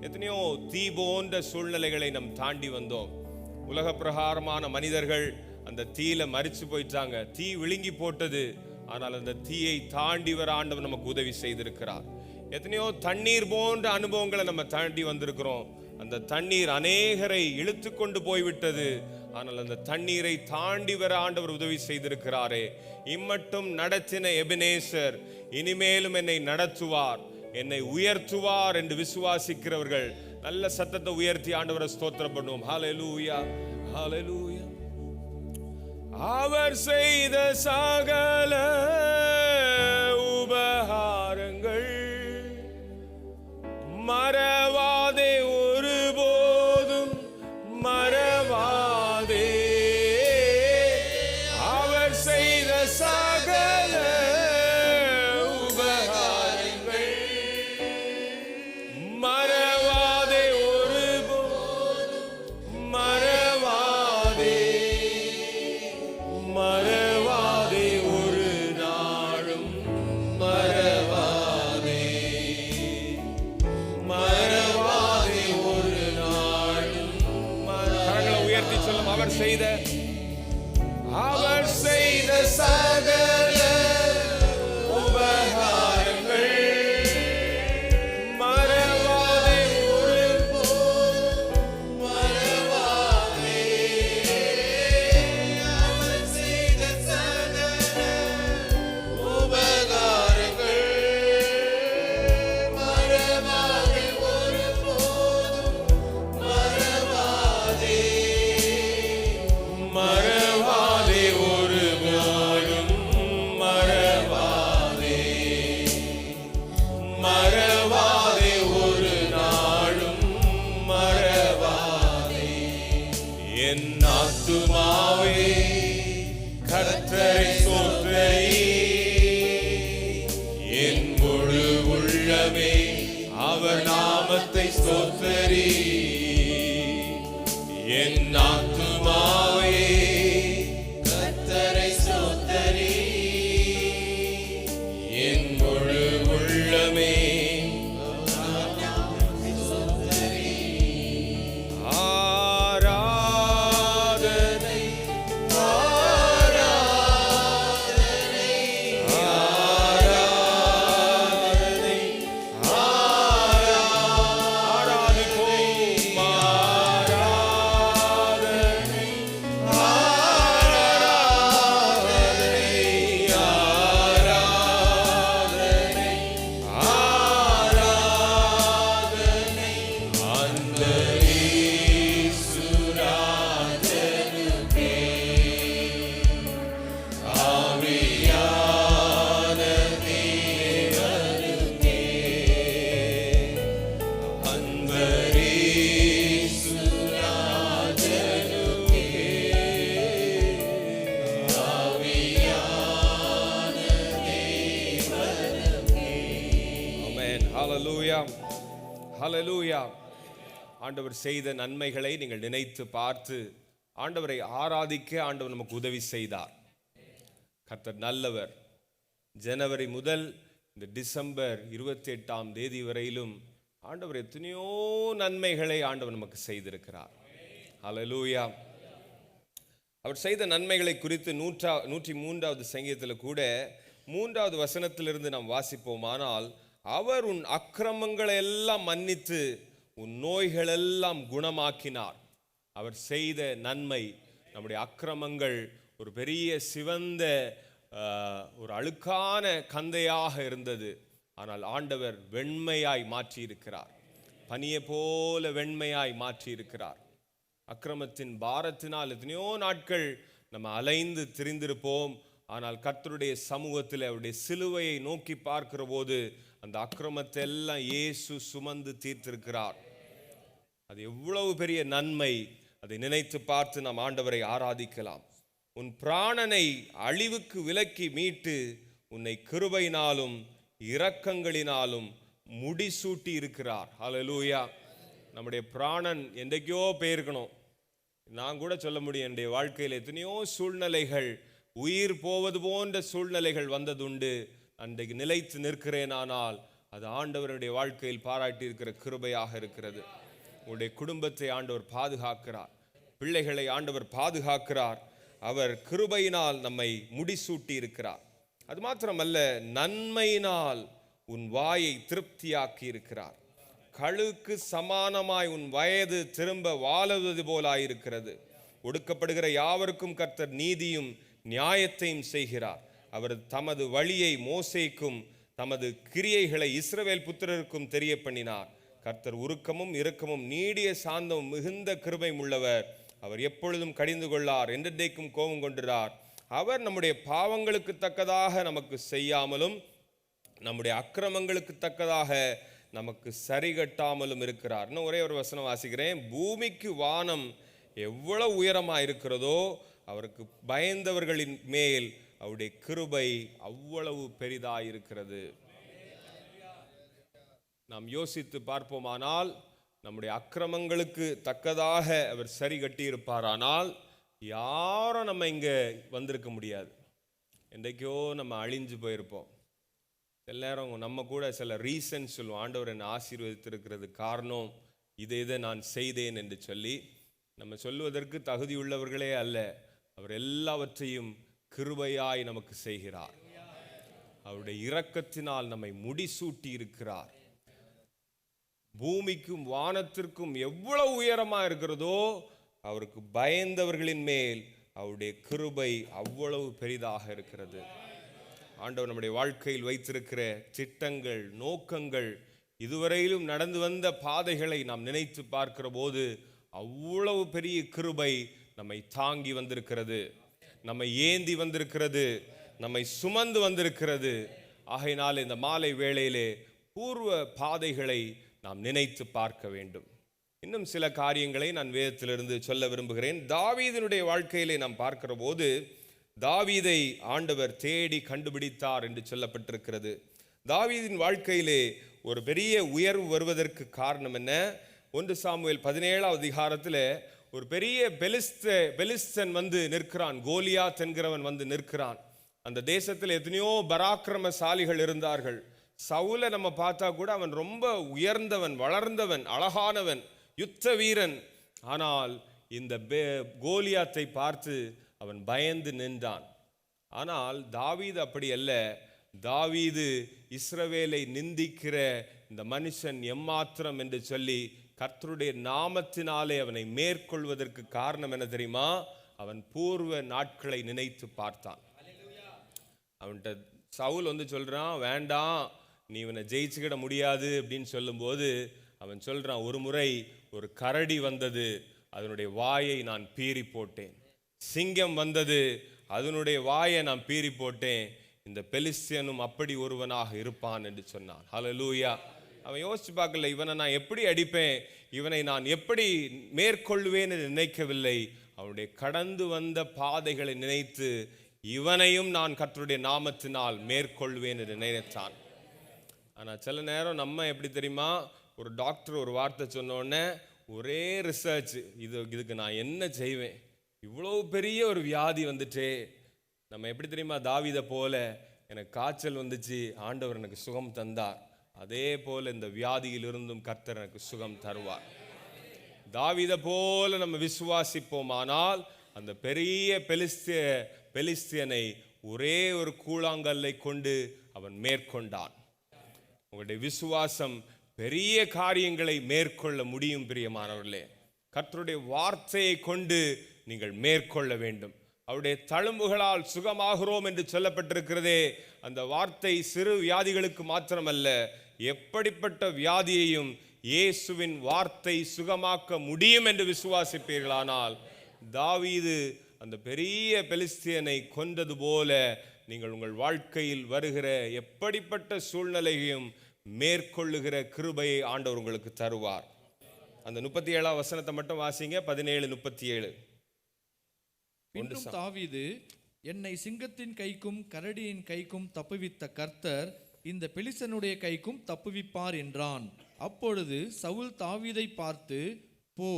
எத்தனையோ தீ போன்ற சூழ்நிலைகளை நாம் தாண்டி வந்தோம். உலக பிரகாரமான மனிதர்கள் அந்த தீயில மரிச்சு போயிட்டாங்க. தீ விழுங்கி போட்டது. ஆனால் அந்த தீயை தாண்டி வர ஆண்டவர் நமக்கு உதவி செய்திருக்கிறார். எத்தனையோ தண்ணீர் போன்ற அனுபவங்களை நம்ம தாண்டி வந்திருக்கிறோம். அந்த தண்ணீர் அநேகரை இழுத்து கொண்டு போய்விட்டது. ஆனால் அந்த தண்ணீரை தாண்டி வர ஆண்டவர் உதவி செய்திருக்கிறாரே. இம்மட்டும் நடத்தின எபெனேசர் இனிமேலும் என்னை நடத்துவார், என்னை உயர்த்துவார் என்று விசுவாசிக்கிறவர்கள் நல்ல சத்தத்தை உயர்த்தி ஆண்டவரை ஸ்தோத்திரம் பண்ணுவோம். ஹல்லேலூயா, ஹல்லேலூயா. அவர் செய்த சகல உபகாரங்கள் மறவாதே, ஒருபோதும் மறவாதே. அவர் செய்த சகல உபகாரங்கள் மறவாதே ஒரு நாளும் மறவாதே, மறவாதே ஒரு நாளும். கரங்களை உயர்த்தி சொல்லும். அவர் செய்த சகல உபகாரங்கள் மறவாதே ஒரு போதும் மறவாதே. அவர் செய்த சகல உபகாரங்கள் மறவாதே ஒரு போதும் மறவாதே, மறவாதே ஒரு போதும் மறவாதே, மறவாதே ஒரு நாளும் மறவாதே. என் ஆத்துமாவே கர்த்தரை ஸ்தோத்திரி, என் முழு உள்ளமே அவர் நாமத்தை ஸ்தோத்திரி. என் ஆத்துமாவே கர்த்தரை ஸ்தோத்திரி, என் முழு உள்ளமே ஆராதனை, ஆராதனை, ஆராதனை, ஆராதிப்போம். ஆராதனை, ஆராதனை, ஆராதனை, ஆராதனை அந்த இயேசுராஜனுக்கே. ஆவியான தேவனுக்கே, அந்த இயேசுராஜனுக்கே, ஆவியான தேவனுக்கே. ஆமென். ஹல்லேலூயா, ஹல்லேலூயா. ஆண்டவர் செய்த நன்மைகளை நீங்கள் நினைத்து பார்த்து ஆண்டவரை ஆராதிக்க ஆண்டவர் நமக்கு உதவி செய்தார். கர்த்தர் நல்லவர். ஜனவரி முதல் இந்த டிசம்பர் 28ஆம் தேதி வரையிலும் ஆண்டவர் எத்தனையோ நன்மைகளை ஆண்டவர் நமக்கு செய்திருக்கிறார். ஹல்லேலூயா. அவர் செய்த நன்மைகளை குறித்து 103வது சங்கீதத்தில் கூட 3வது வசனத்திலிருந்து நாம் வாசிப்போமானால், அவர் உன் அக்கிரமங்களை எல்லாம் மன்னித்து உன் நோய்களெல்லாம் குணமாக்கினார். அவர் செய்த நன்மை, நம்முடைய அக்கிரமங்கள் ஒரு பெரிய சிவந்த ஒரு அழுக்கான கந்தையாக இருந்தது. ஆனால் ஆண்டவர் வெண்மையாய் மாற்றி இருக்கிறார். பனியை போல வெண்மையாய் மாற்றி இருக்கிறார். அக்கிரமத்தின் பாரத்தினால் எத்தனையோ நாட்கள் நம்ம அலைந்து திரிந்திருப்போம். ஆனால் கர்த்தருடைய சமூகத்தில் அவருடைய சிலுவையை நோக்கி பார்க்கிற போது அந்த அக்கிரமத்தை எல்லாம் இயேசு சுமந்து தீர்த்திருக்கிறார். அது எவ்வளவு பெரிய நன்மை. அதை நினைத்து பார்த்து நாம் ஆண்டவரை ஆராதிக்கலாம். உன் பிராணனை அழிவுக்கு விலக்கி மீட்டு உன்னை கிருபையினாலும் இரக்கங்களினாலும் முடிசூட்டி இருக்கிறார். ஹல்லேலூயா. நம்முடைய பிராணன் என்றைக்கோ போயிருக்கணும். நான் கூட சொல்ல முடியும், என்னுடைய வாழ்க்கையில் எத்தனையோ சூழ்நிலைகள், உயிர் போவது போன்ற சூழ்நிலைகள் வந்ததுண்டு. அன்றைக்கு நிலைத்து நிற்கிறேனானால் அது ஆண்டவருடைய வாழ்க்கையில் பாராட்டி இருக்கிற கிருபையாக இருக்கிறது. உங்களுடைய குடும்பத்தை ஆண்டவர் பாதுகாக்கிறார். பிள்ளைகளை ஆண்டவர் பாதுகாக்கிறார். அவர் கிருபையினால் நம்மை முடிசூட்டி இருக்கிறார். அது மாத்திரமல்ல, நன்மையினால் உன் வாயை திருப்தியாக்கி இருக்கிறார். கழுக்கு சமானமாய் உன் வயது திரும்ப வாழுவது போலாயிருக்கிறது. ஒடுக்கப்படுகிற யாவருக்கும் கர்த்தர் நீதியும் நியாயத்தையும் செய்கிறார். அவர் தமது வழியை மோசேக்கும் தமது கிரியைகளை இஸ்ரவேல் புத்திரருக்கும் தெரிய பண்ணினார். கர்த்தர் உருக்கமும் இரக்கமும் நீடிய சாந்தமும் மிகுந்த கிருபை உள்ளவர். அவர் எப்பொழுதும் கடிந்து கொள்ளார், என்றென்றைக்கும் கோபம் கொண்டிருக்கிறார். அவர் நம்முடைய பாவங்களுக்கு தக்கதாக நமக்கு செய்யாமலும் நம்முடைய அக்கிரமங்களுக்கு தக்கதாக நமக்கு சரிகட்டாமலும் இருக்கிறார். இன்னும் ஒரே ஒரு வசனம் வாசிக்கிறேன். பூமிக்கு வானம் எவ்வளவு உயரமாக இருக்கிறதோ அவருக்கு பயந்தவர்களின் மேல் அவருடைய கிருபை அவ்வளவு பெரிதாயிருக்கிறது. நாம் யோசித்து பார்ப்போமானால், நம்முடைய அக்கிரமங்களுக்கு தக்கதாக அவர் சரி கட்டியிருப்பாரானால் யாரும் நம்ம இங்கே வந்திருக்க முடியாது. என்றைக்கோ நம்ம அழிஞ்சு போயிருப்போம். சில நேரம் நம்ம கூட சில ரீசன்ஸ் சொல்லுவோம், ஆண்டவர் என்னை ஆசீர்வதித்திருக்கிறது காரணம் இதை நான் செய்தேன் என்று சொல்லி. நம்ம சொல்வதற்கு தகுதியுள்ளவர்களே அல்ல. அவர் எல்லாவற்றையும் கிருபையாய் நமக்கு செய்கிறார். அவருடைய இரக்கத்தினால் நம்மை முடிசூட்டி இருக்கிறார். பூமிக்கும் வானத்திற்கும் எவ்வளவு உயரமா இருக்கிறதோ அவருக்கு பயந்தவர்களின் மேல் அவருடைய கிருபை அவ்வளவு பெரிதாக இருக்கிறது. ஆண்டவர் நம்முடைய வாழ்க்கையில் வைத்திருக்கிற திட்டங்கள், நோக்கங்கள், இதுவரையிலும் நடந்து வந்த பாதைகளை நாம் நினைத்து பார்க்கிற போது அவ்வளவு பெரிய கிருபை நம்மை தாங்கி வந்திருக்கிறது, நம்மை ஏந்தி வந்திருக்கிறது, நம்மை சுமந்து வந்திருக்கிறது. ஆகையினால் இந்த மாலை வேளையிலே பூர்வ பாதைகளை நாம் நினைத்து பார்க்க வேண்டும். இன்னும் சில காரியங்களை நான் வேதத்திலிருந்து சொல்ல விரும்புகிறேன். தாவீதினுடைய வாழ்க்கையிலே நாம் பார்க்கிற போது தாவீதை ஆண்டவர் தேடி கண்டுபிடித்தார் என்று சொல்லப்பட்டிருக்கிறது. தாவீதின் வாழ்க்கையிலே ஒரு பெரிய உயர்வு வருவதற்கு காரணம் என்ன? 1 சாமுவேல் 17ஆம் அதிகாரத்தில் ஒரு பெரிய பெலிஸ்தன் வந்து நிற்கிறான். கோலியாத் என்கிறவன் வந்து நிற்கிறான். அந்த தேசத்தில் எத்தனையோ பராக்கிரமசாலிகள் இருந்தார்கள். சவுலை நம்ம பார்த்தா கூட அவன் ரொம்ப உயர்ந்தவன், வளர்ந்தவன், அழகானவன், யுத்த வீரன். ஆனால் இந்த கோலியாத்தை பார்த்து அவன் பயந்து நின்றான். ஆனால் தாவீது அப்படி அல்ல. தாவீது இஸ்ரவேலை நிந்திக்கிற இந்த மனுஷன் எம்மாத்திரம் என்று சொல்லி கர்த்தருடைய நாமத்தினாலே அவனை மேற்கொள்வதற்கு காரணம் என்ன தெரியுமா? அவன் பூர்வ நாட்களை நினைத்து பார்த்தான். அவன்கிட்ட சவுல் வந்து சொல்றான், வேண்டாம், நீ இவனை ஜெயிச்சுக்கிட முடியாது அப்படின்னு சொல்லும்போது அவன் சொல்றான், ஒரு முறை ஒரு கரடி வந்தது, அதனுடைய வாயை நான் பீறி போட்டேன். சிங்கம் வந்தது, அதனுடைய வாயை நான் பீறி போட்டேன். இந்த பெலிஸ்தியனும் அப்படி ஒருவனாக இருப்பான் என்று சொன்னான். ஹல்லேலூயா. அவன் யோசிச்சு பார்க்கல, இவனை நான் எப்படி அடிப்பேன், இவனை நான் எப்படி மேற்கொள்வேன் என்று நினைக்கவில்லை. அவனுடைய கடந்து வந்த பாதைகளை நினைத்து இவனையும் நான் கர்த்தருடைய நாமத்தினால் மேற்கொள்வேன் என்று நினைத்தான். ஆனால் சில நேரம் நம்ம எப்படி தெரியுமா, ஒரு டாக்டர் ஒரு வார்த்தை சொன்னோடனே ஒரே ரிசர்ச், இதுக்கு நான் என்ன செய்வேன், இவ்வளோ பெரிய ஒரு வியாதி வந்துட்டே. நம்ம எப்படி தெரியுமா, தாவீதை போல எனக்கு காய்ச்சல் வந்துச்சு, ஆண்டவர் எனக்கு சுகம் தந்தார். அதே போல இந்த வியாதியிலிருந்தும் கர்த்தர் எனக்கு சுகம் தருவார். தாவீதை போல நம்ம விசுவாசிப்போமானால் அந்த பெரிய பெலிஸ்தியனை ஒரே ஒரு கூழாங்கல்லை கொண்டு அவன் மேற்கொண்டான். உங்களுடைய விசுவாசம் பெரிய காரியங்களை மேற்கொள்ள முடியும். பிரியமானவர்களே, கர்த்தருடைய வார்த்தையை கொண்டு நீங்கள் மேற்கொள்ள வேண்டும். அவருடைய தழும்புகளால் சுகமாகிறோம் என்று சொல்லப்பட்டிருக்கிறதே, அந்த வார்த்தை சிறு வியாதிகளுக்கு மாத்திரமல்ல, எப்படிப்பட்ட வியாதியையும் இயேசுவின் வார்த்தை சுகமாக்க முடியும் என்று விசுவாசிப்பீர்களானால், தாவீது அந்த பெரிய பெலிஸ்தியனை கொன்றது போல நீங்கள் உங்கள் வாழ்க்கையில் வருகிற எப்படிப்பட்ட சூழ்நிலையையும் மேற்கொள்ளுகிற கிருபையை ஆண்டவர் உங்களுக்கு தருவார். அந்த 37ஆம் வசனத்தை மட்டும் வாசிங்க. 17:37. பின்னும் தாவீது, என்னை சிங்கத்தின் கைக்கும் கரடியின் கைக்கும் தப்புவித்த கர்த்தர் இந்த பெலிஸ்தனுடைய கைக்கும் தப்புவிப்பார் என்றான். அப்பொழுது சவுல் தாவீதை பார்த்து, போ,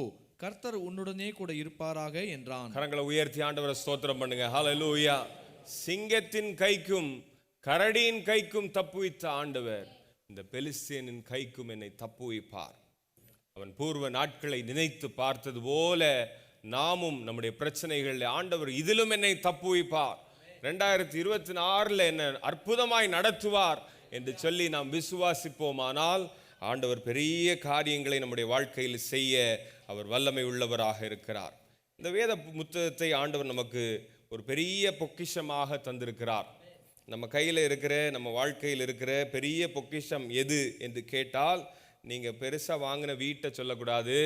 கர்த்தர் உன்னுடனே கூட இருப்பாராக என்றான். கரங்களை உயர்த்தி ஆண்டவரை ஸ்தோத்திரம் பண்ணுங்க. ஹல்லேலூயா. சிங்கத்தின் கைக்கும் கரடியின் கைக்கும் தப்புவித்த ஆண்டவர் இந்த பெலிஸ்தியனின் கைக்கும் என்னை தப்புவிப்பார். அவன் பூர்வ நாட்களை நினைத்து பார்த்தது போல நாமும் நம்முடைய பிரச்சனைகளில் ஆண்டவர் இதிலும் என்னை தப்புவிப்பார், 2026 என்ன அற்புதமாய் நடத்துவார் என்று சொல்லி நாம் விசுவாசிப்போமானால் ஆண்டவர் பெரிய காரியங்களை நம்முடைய வாழ்க்கையில் செய்ய அவர் வல்லமை உள்ளவராக இருக்கிறார். இந்த வேத புத்தகத்தை ஆண்டவர் நமக்கு ஒரு பெரிய பொக்கிஷமாக தந்திருக்கிறார். நம்ம கையில் இருக்கிற, நம்ம வாழ்க்கையில் இருக்கிற பெரிய பொக்கிஷம் எது என்று கேட்டால், நீங்கள் பெருசாக வாங்கின வீட்டை சொல்லக்கூடாது,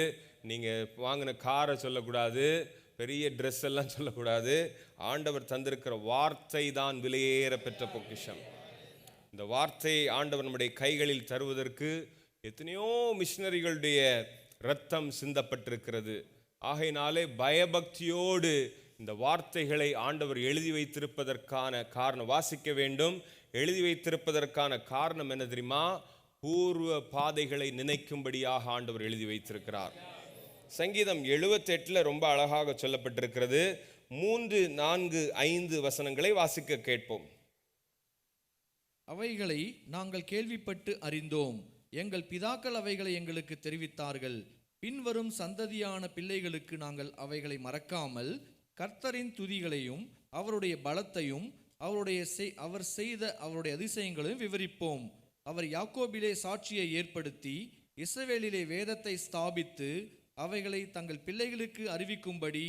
நீங்கள் வாங்கின காரை சொல்லக்கூடாது, பெரிய ட்ரெஸ் எல்லாம் சொல்லக்கூடாது. ஆண்டவர் தந்திருக்கிற வார்த்தை தான் விலையேற பெற்ற பொக்கிஷம். இந்த வார்த்தையை ஆண்டவர் நம்முடைய கைகளில் தருவதற்கு எத்தனையோ மிஷினரிகளுடைய இரத்தம் சிந்தப்பட்டிருக்கிறது. ஆகையினாலே பயபக்தியோடு இந்த வார்த்தைகளை ஆண்டவர் எழுதி வைத்திருப்பதற்கான காரணம், வாசிக்க வேண்டும், எழுதி வைத்திருப்பதற்கான காரணம் என்ன தெரியுமா? பூர்வ பாதைகளை நினைக்கும்படியாக ஆண்டவர் எழுதி வைத்திருக்கிறார். சங்கீதம் 78 ரொம்ப அழகாக சொல்லப்பட்டிருக்கிறது. 3, 4, 5 வசனங்களை வாசிக்க கேட்போம். அவைகளை நாங்கள் கேள்விப்பட்டு அறிந்தோம், எங்கள் பிதாக்கள் அவைகளை எங்களுக்கு தெரிவித்தார்கள். பின்வரும் சந்ததியான பிள்ளைகளுக்கு நாங்கள் அவைகளை மறக்காமல் கர்த்தரின் துதிகளையும் அவருடைய பலத்தையும் அவர் செய்த அவருடைய அதிசயங்களையும் விவரிப்போம். அவர் யாக்கோபிலே சாட்சியை ஏற்படுத்தி இஸ்ரவேலிலே வேதத்தை ஸ்தாபித்து அவைகளை தங்கள் பிள்ளைகளுக்கு அறிவிக்கும்படி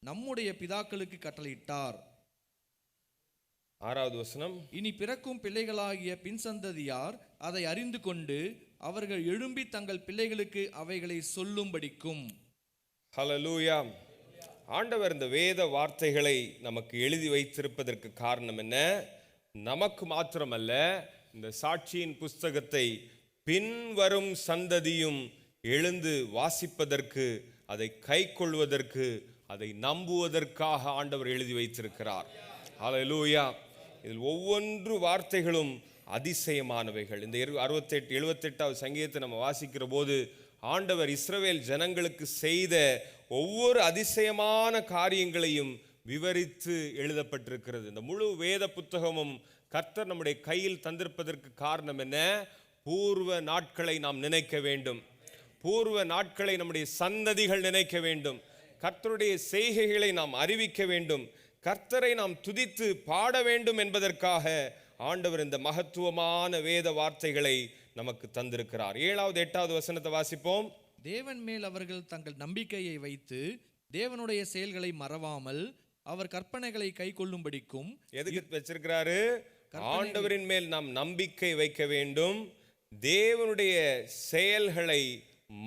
நம்முடைய பிதாக்களுக்கு கட்டளையிட்டார். 6வது வசனம். இனி பிறக்கும் பிள்ளைகளாகிய பின்சந்ததியார் அதை அறிந்து கொண்டு அவர்கள் எழும்பி தங்கள் பிள்ளைகளுக்கு அவைகளை சொல்லும்படிக்கும். ஹல்லேலூயா. ஆண்டவர் இந்த வேத வார்த்தைகளை நமக்கு எழுதி வைத்திருப்பதற்கு காரணம் என்ன? நமக்கு மாத்திரமல்ல, இந்த சாட்சியின் புஸ்தகத்தை பின்வரும் சந்ததியும் எழுந்து வாசிப்பதற்கு, அதை கைக்கொள்வதற்கு, அதை நம்புவதற்காக ஆண்டவர் எழுதி வைத்திருக்கிறார். ஹல்லேலூயா. இதில் ஒவ்வொரு வார்த்தைகளும் அதிசயமானவைகள். இந்த 78வது சங்கீதத்தை நம்ம வாசிக்கிற போது ஆண்டவர் இஸ்ரவேல் ஜனங்களுக்கு செய்த ஒவ்வொரு அதிசயமான காரியங்களையும் விவரித்து எழுதப்பட்டிருக்கிறது. இந்த முழு வேத புத்தகமும் கர்த்தர் நம்முடைய கையில் தந்திருப்பதற்கு காரணம் என்ன? பூர்வ நாட்களை நாம் நினைக்க வேண்டும். பூர்வ நாட்களை நம்முடைய சந்ததிகள் நினைக்க வேண்டும். கர்த்தருடைய செய்கைகளை நாம் அறிவிக்க வேண்டும். கர்த்தரை நாம் துதித்து பாட வேண்டும் என்பதற்காக ஆண்டவர் இந்த மகத்துவமான வேத வார்த்தைகளை நமக்கு தந்திருக்கிறார். 7வது 8வது வசனத்தை வாசிப்போம். தேவன் மேல் அவர்கள் தங்கள் நம்பிக்கையை வைத்து தேவனுடைய செயல்களை மறவாமல் அவர் கற்பனைகளை கை கொள்ளும்படிக்கும். எதுக்கு வச்சிருக்கிறாரு? ஆண்டவரின் மேல் நாம் நம்பிக்கை வைக்க வேண்டும், தேவனுடைய செயல்களை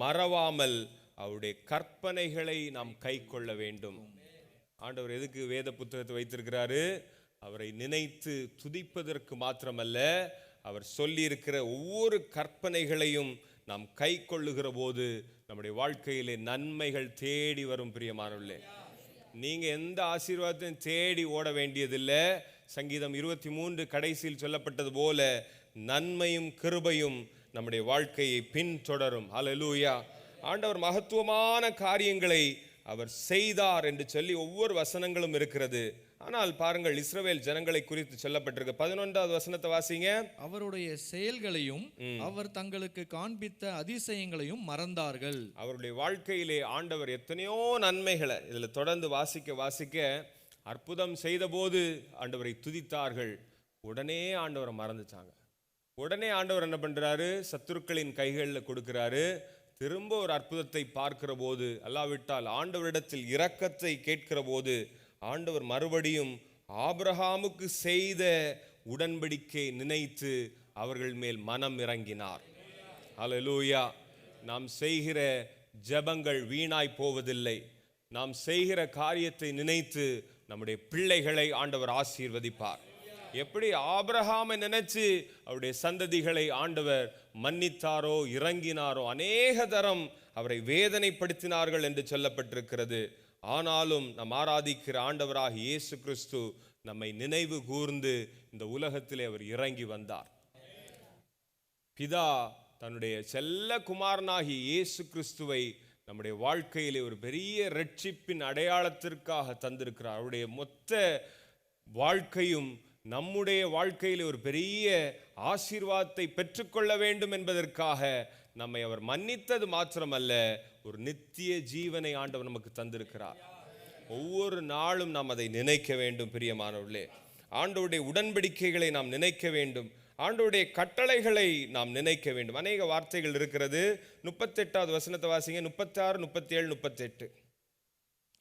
மறவாமல் அவருடைய கற்பனைகளை நாம் கை கொள்ள வேண்டும். ஆண்டவர் எதுக்கு வேத புத்தகத்தை வைத்திருக்கிறாரு? அவரை நினைத்து துதிப்பதற்கு மாத்திரமல்ல, அவர் சொல்லி இருக்கிற ஒவ்வொரு கற்பனைகளையும் நாம் கை கொள்ளுகிற போது நம்முடைய வாழ்க்கையிலே நன்மைகள் தேடி வரும். பிரியமானவர்களே, நீங்க எந்த ஆசீர்வாதத்தையும் தேடி ஓட வேண்டியதில்லை. சங்கீதம் 23 கடைசியில் சொல்லப்பட்டது போல நன்மையும் கிருபையும் நம்முடைய வாழ்க்கையை பின்தொடரும். ஹல்லேலூயா. ஆண்டவர் மகத்துவமான காரியங்களை அவர் செய்தார் என்று சொல்லி ஒவ்வொரு வசனங்களும் இருக்கிறது. ஆனால் பாருங்கள், இஸ்ரவேல் ஜனங்களை குறித்து சொல்லப்பட்டிருக்கு. 11வது வசனத்தை வாசிங்க. அவருடைய செயல்களையும் அவர் தங்களுக்கு காண்பித்த அதிசயங்களையும் மறந்தார்கள். அவருடைய வாழ்க்கையிலே ஆண்டவர் எத்தனையோ நன்மைகளை இதில் தொடர்ந்து வாசிக்க அற்புதம் செய்த போது ஆண்டவரை துதித்தார்கள். உடனே ஆண்டவரை மறந்துச்சாங்க. உடனே ஆண்டவர் என்ன பண்றாரு? சத்துருக்களின் கைகளில் கொடுக்கிறாரு. திரும்ப ஒரு அற்புதத்தை பார்க்கிற போது, அல்லாவிட்டால் ஆண்டவரிடத்தில் இரக்கத்தை கேட்கிற போது, ஆண்டவர் மறுபடியும் ஆபிரகாமுக்கு செய்த உடன்படிக்கை நினைத்து அவர்கள் மேல் மனம் இறங்கினார். ஹல்லேலூயா. நாம் செய்கிற ஜெபங்கள் வீணாய் போவதில்லை. நாம் செய்கிற காரியத்தை நினைத்து நம்முடைய பிள்ளைகளை ஆண்டவர் ஆசீர்வதிப்பார். எப்படி ஆபிரகாமை நினைச்சு அவருடைய சந்ததிகளை ஆண்டவர் மன்னித்தாரோ, இறங்கினாரோ, அநேக தரம் அவரை வேதனைப்படுத்தினார்கள் என்று சொல்லப்பட்டிருக்கிறது. ஆனாலும் நாம் ஆராதிக்கிற ஆண்டவராக இயேசு கிறிஸ்து நம்மை நினைவு கூர்ந்து இந்த உலகத்திலே அவர் இறங்கி வந்தார். பிதா தன்னுடைய செல்ல குமாரனாகி இயேசு கிறிஸ்துவை நம்முடைய வாழ்க்கையிலே ஒரு பெரிய ரட்சிப்பின் அடையாளத்திற்காக தந்திருக்கிறார். அவருடைய மொத்த வாழ்க்கையும் நம்முடைய வாழ்க்கையில் ஒரு பெரிய ஆசீர்வாதத்தை பெற்றுக்கொள்ள வேண்டும் என்பதற்காக நம்மை அவர் மன்னித்தது மாத்திரமல்ல, ஒரு நித்திய ஜீவனை ஆண்டவர் நமக்கு தந்திருக்கிறார். ஒவ்வொரு நாளும் நாம் அதை நினைக்க வேண்டும். பிரியமானவர்களே, ஆண்டவருடைய உடன்படிக்கைகளை நாம் நினைக்க வேண்டும். ஆண்டவருடைய கட்டளைகளை நாம் நினைக்க வேண்டும். அநேக வார்த்தைகள் இருக்கிறது. 38வது வசனத்தை வாசிங்க. 36, 37, 38.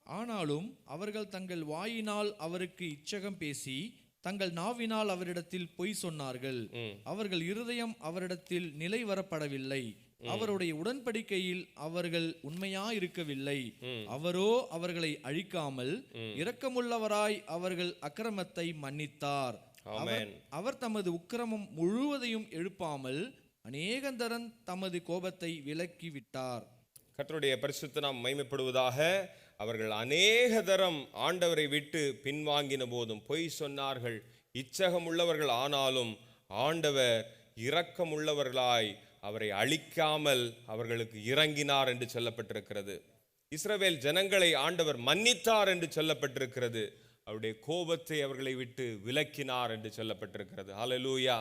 ஆனாலும் அவர்கள் தங்கள் வாயினால் அவருக்கு இச்சகம் பேசி தங்கள் நாவினால் அவரிடத்தில் பொய் சொன்னார்கள். அவர்கள் இருதயம் அவரிடத்தில் நிலை வரப்படவில்லை. அவருடைய உடன்படிக்கையில் அவர்கள் உண்மையாயிருக்கவில்லை. அவரோ அவர்களை அழிக்காமல் இரக்கமுள்ளவராய் அவர்கள் அக்கிரமத்தை மன்னித்தார். அவர் தமது உக்கிரமம் முழுவதையும் எழுப்பாமல் அநேகந்தரன் தமது கோபத்தை விலக்கி விட்டார். கர்த்தருடைய பரிசுத்த நாமம் மகிமைப்படுவதாக. அவர்கள் அநேக தரம் ஆண்டவரை விட்டு பின்வாங்கின போதும் பொய் சொன்னார்கள், இச்சகம் உள்ளவர்கள். ஆனாலும் ஆண்டவர் இரக்கம் உள்ளவர்களாய் அவரை அழிக்காமல் அவர்களுக்கு இறங்கினார் என்று சொல்லப்பட்டிருக்கிறது. இஸ்ரவேல் ஜனங்களை ஆண்டவர் மன்னித்தார் என்று சொல்லப்பட்டிருக்கிறது. அவருடைய கோபத்தை அவர்களை விட்டு விலக்கினார் என்று சொல்லப்பட்டிருக்கிறது. ஹல்லேலூயா.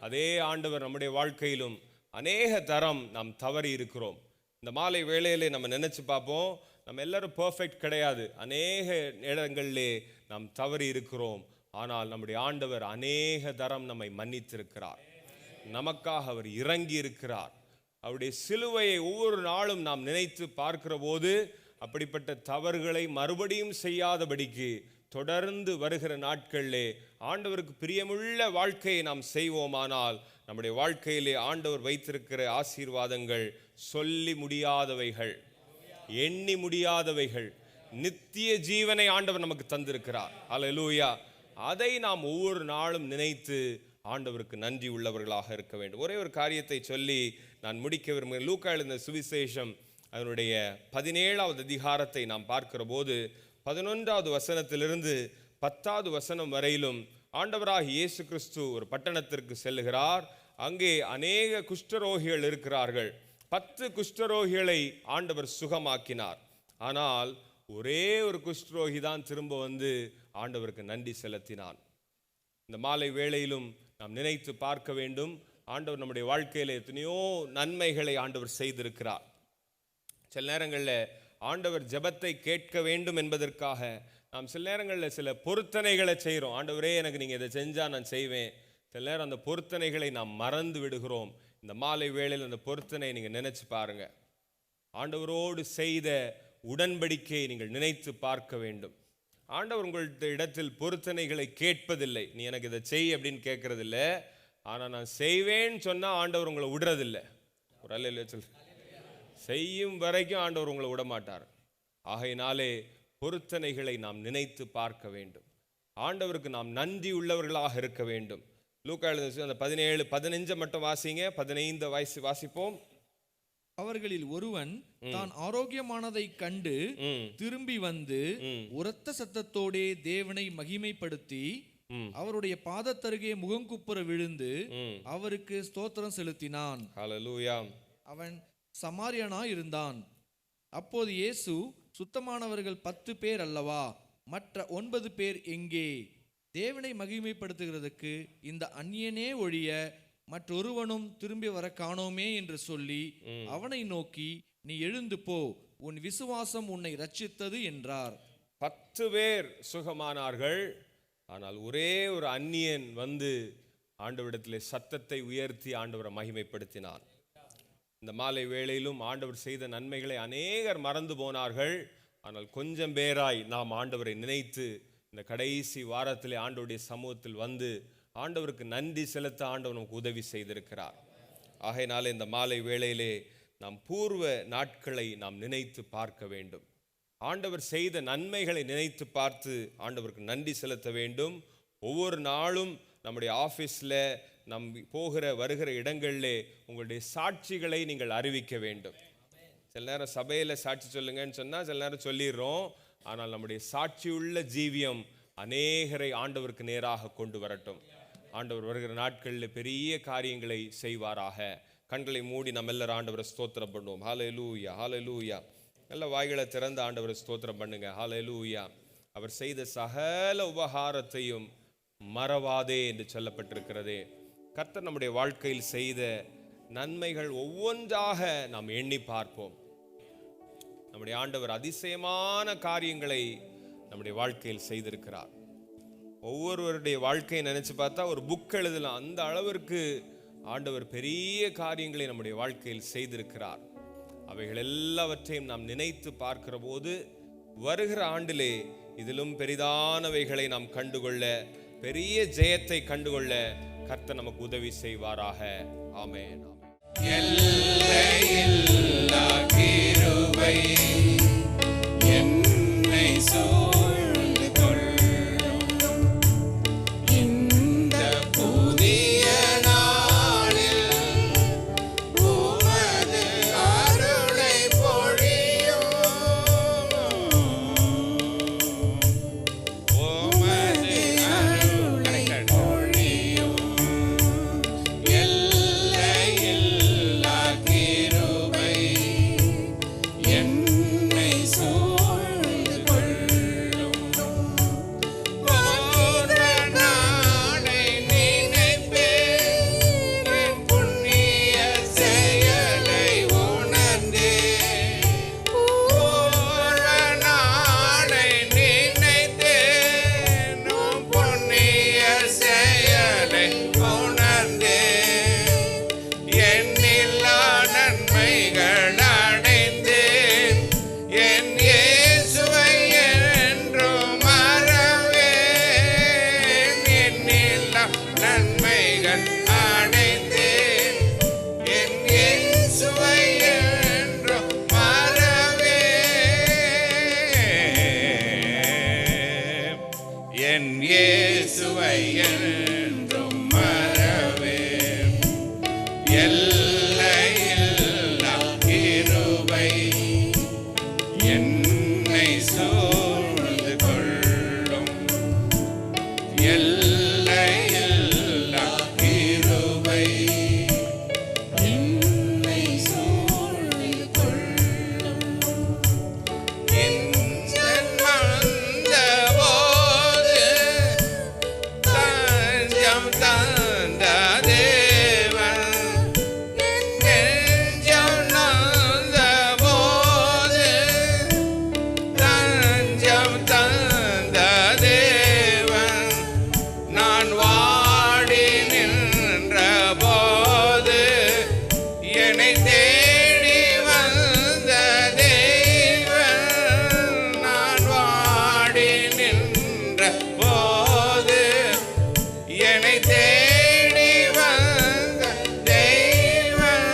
அதே ஆண்டவர் நம்முடைய வாழ்க்கையிலும் அநேக தரம் நாம் தவறி இருக்கிறோம். இந்த மாலை வேளையிலே நம்ம நினைச்சு பார்ப்போம், நம்ம எல்லாரும் பெர்ஃபெக்ட் கிடையாது. அநேக இடங்களிலே நாம் தவறி இருக்கிறோம். ஆனால் நம்முடைய ஆண்டவர் அநேக தரம் நம்மை மன்னித்திருக்கிறார். நமக்காக அவர் இறங்கி இருக்கிறார். அவருடைய சிலுவையை ஒவ்வொரு நாளும் நாம் நினைத்து பார்க்கிற போது அப்படிப்பட்ட தவறுகளை மறுபடியும் செய்யாதபடிக்கு தொடர்ந்து வருகிற நாட்களிலே ஆண்டவருக்கு பிரியமுள்ள வாழ்க்கையை நாம் செய்வோமானால் நம்முடைய வாழ்க்கையிலே ஆண்டவர் வைத்திருக்கிற ஆசீர்வாதங்கள் சொல்லி முடியாதவைகள், எண்ணி முடியாதவைகள், நித்திய ஜீவனை ஆண்டவர் நமக்கு தந்திருக்கிறார். அல்லேலூயா. அதை நாம் ஒவ்வொரு நாளும் நினைத்து ஆண்டவருக்கு நன்றி உள்ளவர்களாக இருக்க வேண்டும். ஒரே ஒரு காரியத்தை சொல்லி நான் முடிக்க விரும்புகிறேன். லூக்கா எழுதின சுவிசேஷம் அதனுடைய 17வது அதிகாரத்தை நாம் பார்க்கிற போது 11வது வசனத்திலிருந்து 10வது வசனம் வரையிலும் ஆண்டவராகிய இயேசு கிறிஸ்து ஒரு பட்டணத்திற்கு செல்லுகிறார். அங்கே அநேக குஷ்டரோகிகள் இருக்கிறார்கள். 10 குஷ்டரோகிகளை ஆண்டவர் சுகமாக்கினார். ஆனால் ஒரே ஒரு குஷ்டரோகி தான் திரும்ப வந்து ஆண்டவருக்கு நன்றி செலுத்தினான். இந்த மாலை வேளையிலும் நாம் நினைத்து பார்க்க வேண்டும், ஆண்டவர் நம்முடைய வாழ்க்கையில் எத்தனையோ நன்மைகளை ஆண்டவர் செய்திருக்கிறார். சில நேரங்களில் ஆண்டவர் ஜெபத்தை கேட்க வேண்டும் என்பதற்காக நாம் சில நேரங்களில் சில பொருத்தனைகளை செய்கிறோம். ஆண்டவரே எனக்கு நீங்கள் இதை செஞ்சால் நான் செய்வேன். சில நேரம் அந்த பொருத்தனைகளை நாம் மறந்து விடுகிறோம். இந்த மாலை வேளையில் அந்த பொருத்தனை நீங்கள் நினைச்சு பாருங்க. ஆண்டவரோடு செய்த உடன்படிக்கையை நீங்கள் நினைத்து பார்க்க வேண்டும். ஆண்டவர் உங்கள்கிட்ட இடத்தில் பொருத்தனைகளை கேட்பதில்லை. நீ எனக்கு இதை செய் அப்படின்னு கேட்கறதில்ல. ஆனால் நான் செய்வேன்னு சொன்னால் ஆண்டவர் உங்களை விடுறதில்லை. ஒரு அல்ல சொல், செய்யும் வரைக்கும் ஆண்டவர் உங்களை விட மாட்டார். ஆகையினாலே பொருத்தனைகளை நாம் நினைத்து பார்க்க வேண்டும். ஆண்டவருக்கு நாம் நன்றி உள்ளவர்களாக இருக்க வேண்டும். லூக்கா அந்த 17, 15 மட்டும் வாசிங்க. 15 வாசிப்போம். அவர்களில் ஒருவன் தான் ஆரோக்கியமானதை கண்டு திரும்பி வந்து உரத்த சத்தத்தோடே தேவனை மகிமைப்படுத்தி அவருடைய பாதத்தருகே முகங்குப்புற விழுந்து அவருக்கு ஸ்தோத்திரம் செலுத்தினான். ஹல்லேலூயா. அவன் சமாரியனாய் இருந்தான். அப்போது இயேசு, சுத்தமானவர்கள் 10 பேர் அல்லவா, மற்ற 9 பேர் எங்கே? தேவனை மகிமைப்படுத்துகிறதுக்கு இந்த அந்நியனே ஒழிய மற்றொருவனும் திரும்பி வர காணோமே என்று சொல்லி அவனை நோக்கி, நீ எழுந்து போ, உன் விசுவாசம் உன்னை ரட்சித்தது என்றார். 10 பேர் சுகமானார்கள். ஆனால் ஒரே ஒரு அந்நியன் வந்து ஆண்டவரிடத்திலே சத்தத்தை உயர்த்தி ஆண்டவரை மகிமைப்படுத்தினான். இந்த மாலை வேளையிலும் ஆண்டவர் செய்த நன்மைகளை அநேகர் மறந்து போனார்கள். ஆனால் கொஞ்சம் பேராய் நாம் ஆண்டவரை நினைத்து இந்த கடைசி வாரத்திலே ஆண்டவருடைய சமூகத்தில் வந்து ஆண்டவருக்கு நன்றி செலுத்த ஆண்டவர் நமக்கு உதவி செய்திருக்கிறார். ஆகையினாலே இந்த மாலை வேளையிலே நாம் பூர்வ நாட்களை நாம் நினைத்து பார்க்க வேண்டும். ஆண்டவர் செய்த நன்மைகளை நினைத்து பார்த்து ஆண்டவருக்கு நன்றி செலுத்த வேண்டும். ஒவ்வொரு நாளும் நம்முடைய ஆஃபீஸில் நம் போகிற வருகிற இடங்களிலே உங்களுடைய சாட்சிகளை நீங்கள் அறிவிக்க வேண்டும். சில நேரம் சபையில் சாட்சி சொல்லுங்கன்னு சொன்னால் சில நேரம் சொல்லிடுறோம். ஆனால் நம்முடைய சாட்சியுள்ள ஜீவியம் அநேகரை ஆண்டவருக்கு நேராக கொண்டு வரட்டும். ஆண்டவர் வருகிற நாட்களில் பெரிய காரியங்களை செய்வாராக. கண்களை மூடி நம்ம எல்லாரும் ஆண்டவரை ஸ்தோத்திரம் பண்ணுவோம். ஹல்லேலூயா, ஹல்லேலூயா. நல்ல வாய்களை திறந்து ஆண்டவரை ஸ்தோத்திரம் பண்ணுங்க. ஹல்லேலூயா. அவர் செய்த சகல உபகாரத்தையும் மறவாதே என்று சொல்லப்பட்டிருக்கிறதே. கர்த்தர் நம்முடைய வாழ்க்கையில் செய்த நன்மைகள் ஒவ்வொன்றாக நாம் எண்ணி பார்ப்போம். நம்முடைய ஆண்டவர் அதிசயமான காரியங்களை நம்முடைய வாழ்க்கையில் செய்திருக்கிறார். ஒவ்வொருவருடைய வாழ்க்கையை நினைச்சு பார்த்தா ஒரு புக் எழுதலாம். அந்த அளவிற்கு ஆண்டவர் பெரிய காரியங்களை நம்முடைய வாழ்க்கையில் செய்திருக்கிறார். அவைகள் எல்லாவற்றையும் நாம் நினைத்து பார்க்கிற போது வருகிற ஆண்டிலே இதிலும் பெரிதானவைகளை நாம் கண்டுகொள்ள, பெரிய ஜெயத்தை கண்டுகொள்ள கர்த்தர் நமக்கு உதவி செய்வாராக. ஆமென். எல்லையில்லா கிருபை என்னை சூழ்ந்து கொள்ளும். இந்த புதிய நாளில் உமது அருளை பொழியும். உமது அருளை பொழியும். எல்லையில்லா கிருபை என்னை என் இயேசுவை என்றும் மறவேன். எல்லையில்லா கிருபை என்னை சூழ்ந்து கொள்ளும். எல்லையில்லா கிருபை என்னை சூழ்ந்து கொள்ளும். இன்பம் வந்தபோது தஞ்சம் தந்த தேவன், நெஞ்சம் நொந்தபோது தஞ்சம் தந்த தேவன், நான் வாடி நின்ற போது என்னை தேடி வந்த தேவன், நான் வாடி நின்ற போது என்னை தேடி வந்த தேவன்,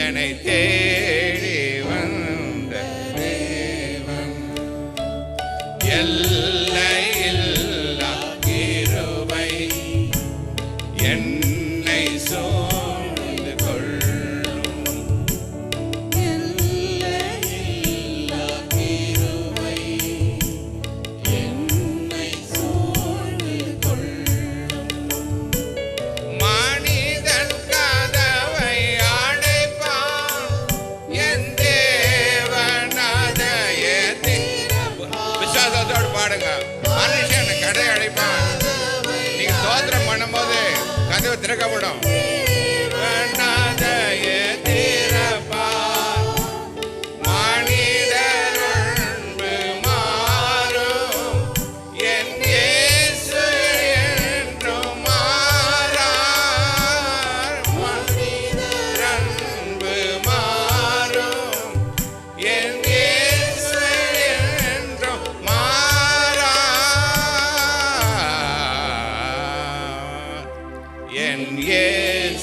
என்னை தேடி வந்த தேவன். எல்லையில்லா கிருபை என்னை சூழ்ந்து கொள்ளும். எல்லையில்லா கிருபை என்னை சூழ்ந்து கொள்ளும். மனிதன் கதவை அடைப்பான், என் தேவன் அதையே திறப்பான். விசுவாசத்தோடு பாடுங்க. மனுஷன் கடை அடைப்பான், நீங்க ஸ்தோத்திரம் பண்ணும்போது கதவு திறக்கப்படும். அதையே திறப்பான். மனிதர் அன்பு மாறும், என் இயேசு என்றும் மாறார். மனிதர் அன்பு மாறும், என் இயேசு என்றும் மாறார். என் இயேசு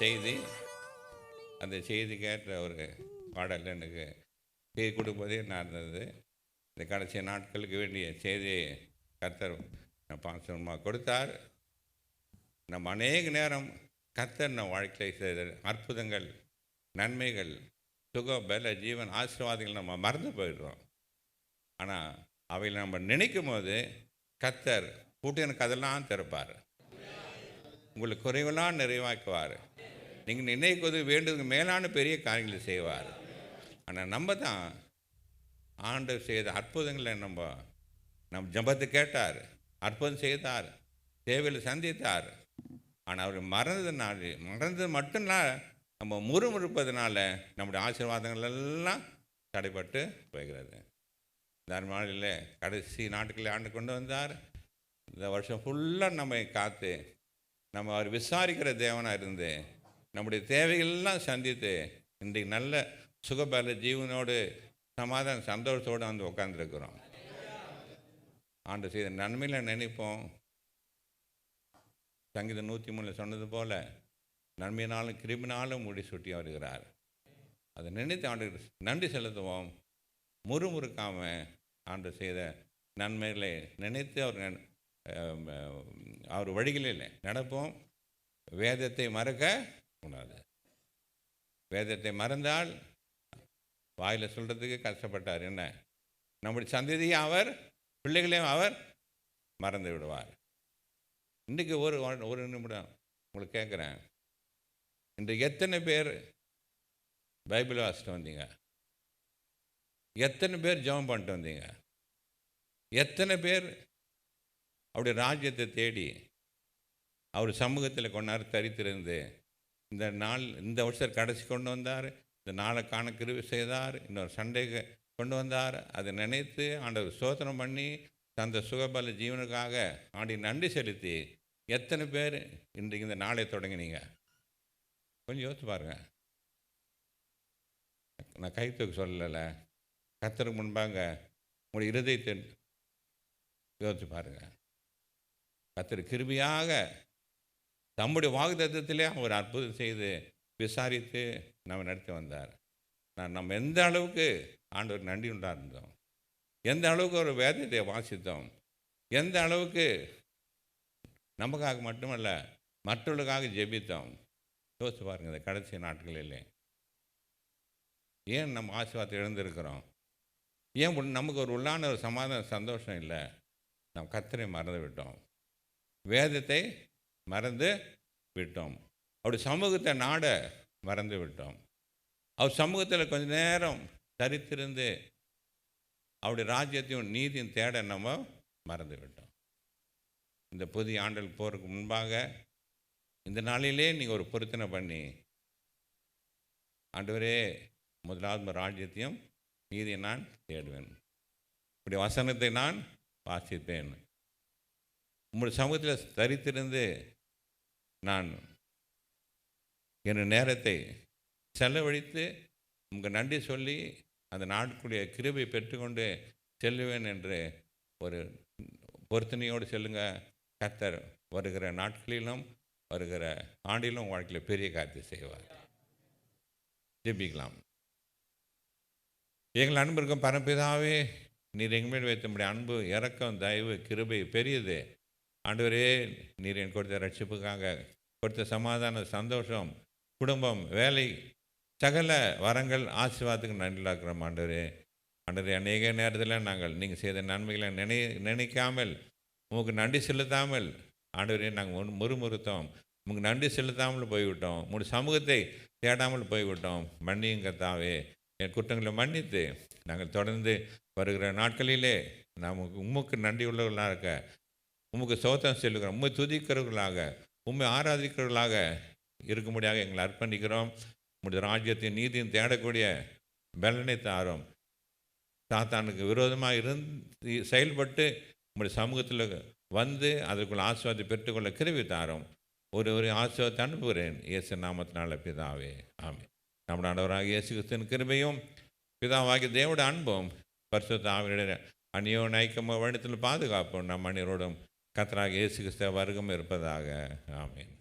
செய்தி. அந்த செய்தி கேட்ட ஒரு பாடல் எனக்கு செய்தி கொடுப்பதே நான் இருந்தது. இந்த கடைசி நாட்களுக்கு வேண்டிய செய்தியை கர்த்தர் பாசமாக கொடுத்தார். நம்ம அநேக நேரம் கர்த்தர் நம்ம வாழ்க்கையில் செய்த அற்புதங்கள், நன்மைகள், சுகம், பல, ஜீவன், ஆசீர்வாதங்கள் நம்ம மறந்து போயிடுறோம். ஆனால் அவையில் நம்ம நினைக்கும் போது கர்த்தர் எனக்கு அதெல்லாம் திறப்பார், உங்களுக்கு குறைவெல்லாம் நிறைவாக்குவார். நீங்கள் நினைக்குவது வேண்டுவதுக்கு மேலான பெரிய காரியங்களை செய்வார். ஆனால் நம்ம தான் ஆண்டவர் செய்த அற்புதங்களை நம்ம ஜெபத்தை கேட்டார், அற்புதம் செய்தார், தேவையில் சந்தித்தார். ஆனால் அவர் மறந்தது மட்டும்தான் நம்ம முறுமுறுப்பதனால நம்முடைய ஆசீர்வாதங்கள் எல்லாம் தடைப்பட்டு போகிறது. இந்த நாளில் கடைசி நாட்களில் ஆண்டு கொண்டு வந்தார். இந்த வருஷம் ஃபுல்லாக நம்மை காத்து நம்ம அவர் விசாரிக்கிற தேவனாக இருந்து நம்முடைய தேவைகள்லாம் சந்தித்து இன்றைக்கு நல்ல சுகபல ஜீவனோடு சமாதான சந்தோஷத்தோடு வந்து உட்காந்துருக்கிறோம். ஆண்டு செய்த நன்மையில் நினைப்போம். சங்கீதம் 103 சொன்னது போல் நன்மையினாலும் கிருமினாலும் முடி சுட்டி வருகிறார். அதை நினைத்து ஆண்டு நன்றி செலுத்துவோம். முறுமுறுக்காமல் ஆண்டு செய்த நன்மைகளை நினைத்து அவர் வழிகளில் நடப்போம். வேதத்தை மறக்க கூடாது. வேதத்தை மறந்தால் வாயில் சொல்கிறதுக்கு கஷ்டப்பட்டார். என்ன நம்முடைய சந்ததியை அவர், பிள்ளைகளையும் அவர் மறந்து விடுவார். இன்றைக்கி ஒரு நிமிடம் உங்களுக்கு கேட்குறேன், இன்றைக்கு எத்தனை பேர் பைபிள் வாசிட்டு வந்தீங்க? எத்தனை பேர் ஜெபம் பண்ணிட்டு வந்தீங்க? எத்தனை பேர் அவருடைய ராஜ்யத்தை தேடி அவர் சமூகத்தில் கொண்டாரு தரித்திருந்து இந்த வருஷம் கடைசி கொண்டு வந்தார், இந்த நாளை காண கிருபை செய்தார், இன்னொரு சண்டே கொண்டு வந்தார். அதை நினைத்து ஆண்டவர் சோதனம் பண்ணி தந்த சுகபல ஜீவனுக்காக ஆண்டி நன்றி செலுத்தி எத்தனை பேர் இன்றைக்கு இந்த நாளை தொடங்கினீங்க? கொஞ்சம் யோசிச்சு பாருங்கள். நான் கை தூக்கி சொல்லலை, கர்த்தருக்கு முன்பாங்க உங்களுடைய இருதயத்தை யோசிச்சு பாருங்கள். கர்த்தர் கிருபையாக தம்முடைய வாக்குத்தத்தத்திலே அவர் அற்புதம் செய்து விசாரித்து நம்ம நடத்தி வந்தார். நம்ம எந்த அளவுக்கு ஆண்டவர் நன்றி உண்டாயிருந்தோம், எந்த அளவுக்கு ஒரு வேதத்தை வாசித்தோம், எந்த அளவுக்கு நமக்காக மட்டுமல்ல மற்றவர்களுக்காக ஜெபித்தோம். யோசிச்சு பாருங்கள். இந்த கடைசி நாட்களிலே ஏன் நம்ம ஆசீர்வாதத்தை இழந்திருக்கிறோம்? ஏன் நமக்கு ஒரு உள்ளான ஒரு சமாதான சந்தோஷம் இல்லை? நம்ம கர்த்தரை மறந்து விட்டோம், வேதத்தை மறந்து விட்டோம், அவருடைய சமூகத்தை நாட மறந்து விட்டோம். அவர் சமூகத்தில் கொஞ்ச நேரம் தரித்திருந்து அவருடைய ராஜ்யத்தையும் நீதியும் தேட நம்ம மறந்து விட்டோம். இந்த புதிய ஆண்டில் போகிறதுக்கு முன்பாக இந்த நாளிலே நீங்கள் ஒரு பொருத்தனை பண்ணி, ஆண்டவரே முதலாவது ராஜ்யத்தையும் நீதியை நான் தேடுவேன், இப்படி வசனத்தை நான் வாசிப்பேன், உங்களுடைய சமூகத்தில் தரித்திருந்து நான் என் நேரத்தை செலவழித்து உங்களுக்கு நன்றி சொல்லி அந்த நாட்களுடைய கிருபை பெற்றுக்கொண்டு செல்லுவேன் என்று ஒரு பொருத்தனையோடு செல்லுங்க. கர்த்தர் வருகிற நாட்களிலும் வருகிற ஆண்டிலும் வாழ்க்கையில் பெரிய காரியத்தை செய்வார். ஜெபிக்கலாம். எங்கள் அன்பு இருக்கும் பரம்பிதாவே, நீர் எங்கள் மேல் வைத்த அன்பு, இரக்கம், தயவு, கிருபை பெரியது. ஆண்டவரே, நீர் என் கொடுத்த ரட்சிப்புக்காக கொடுத்த சமாதான, சந்தோஷம், குடும்பம், வேலை, சகல வரங்கள், ஆசீர்வாதத்துக்கு நன்றிலாக்கிறோம். ஆண்டவரே, அநேக நேரத்தில் நாங்கள் நீங்கள் செய்த நன்மைகளை நினைக்காமல் உங்களுக்கு நன்றி செலுத்தாமல் ஆண்டவரே நாங்கள் முறுமுறுத்தோம், உங்களுக்கு நன்றி செலுத்தாமல் போய்விட்டோம், உங்களுடைய சமூகத்தை தேடாமல் போய்விட்டோம். மன்னியும் கர்த்தாவே, என் குற்றங்களை மன்னித்து நாங்கள் தொடர்ந்து வருகிற நாட்களிலே நாம் உமக்கு நன்றி உள்ளவர்களாக இருக்க, உமக்கு சோத்திரம் செல்லுகிறோம், உண்மை துதிக்கிறவர்களாக, உண்மை ஆராதிக்கிறவர்களாக இருக்கும்படியாக எங்களை அர்ப்பணிக்கிறோம். உங்களுடைய ராஜ்யத்தின் நீதியும் தேடக்கூடிய பலனை தாரோம். சாத்தானுக்கு விரோதமாக இருந்து செயல்பட்டு உங்களுடைய சமூகத்தில் வந்து அதற்குள்ள ஆசீர்வாதத்தை பெற்றுக்கொள்ள கிருபை தாரோம். ஒரு ஆசீர்வாதத்தை அனுப்புகிறேன் இயேசு நாமத்தினால பிதாவே, ஆமென். நம்முடைய ஆண்டவராகிய இயேசு கிறிஸ்துவின் கிருபையும் பிதாவாகிய தேவனுடைய அன்பும் பரிசுத்த ஆவியுடைய அந்நியோன் ஐக்கியமும் வழித்தில் பாதுகாப்போம் நம் அனைவரோடும் கர்த்தராகிய இயேசு கிறிஸ்து வருகம் இருப்பதாக, ஆமென்.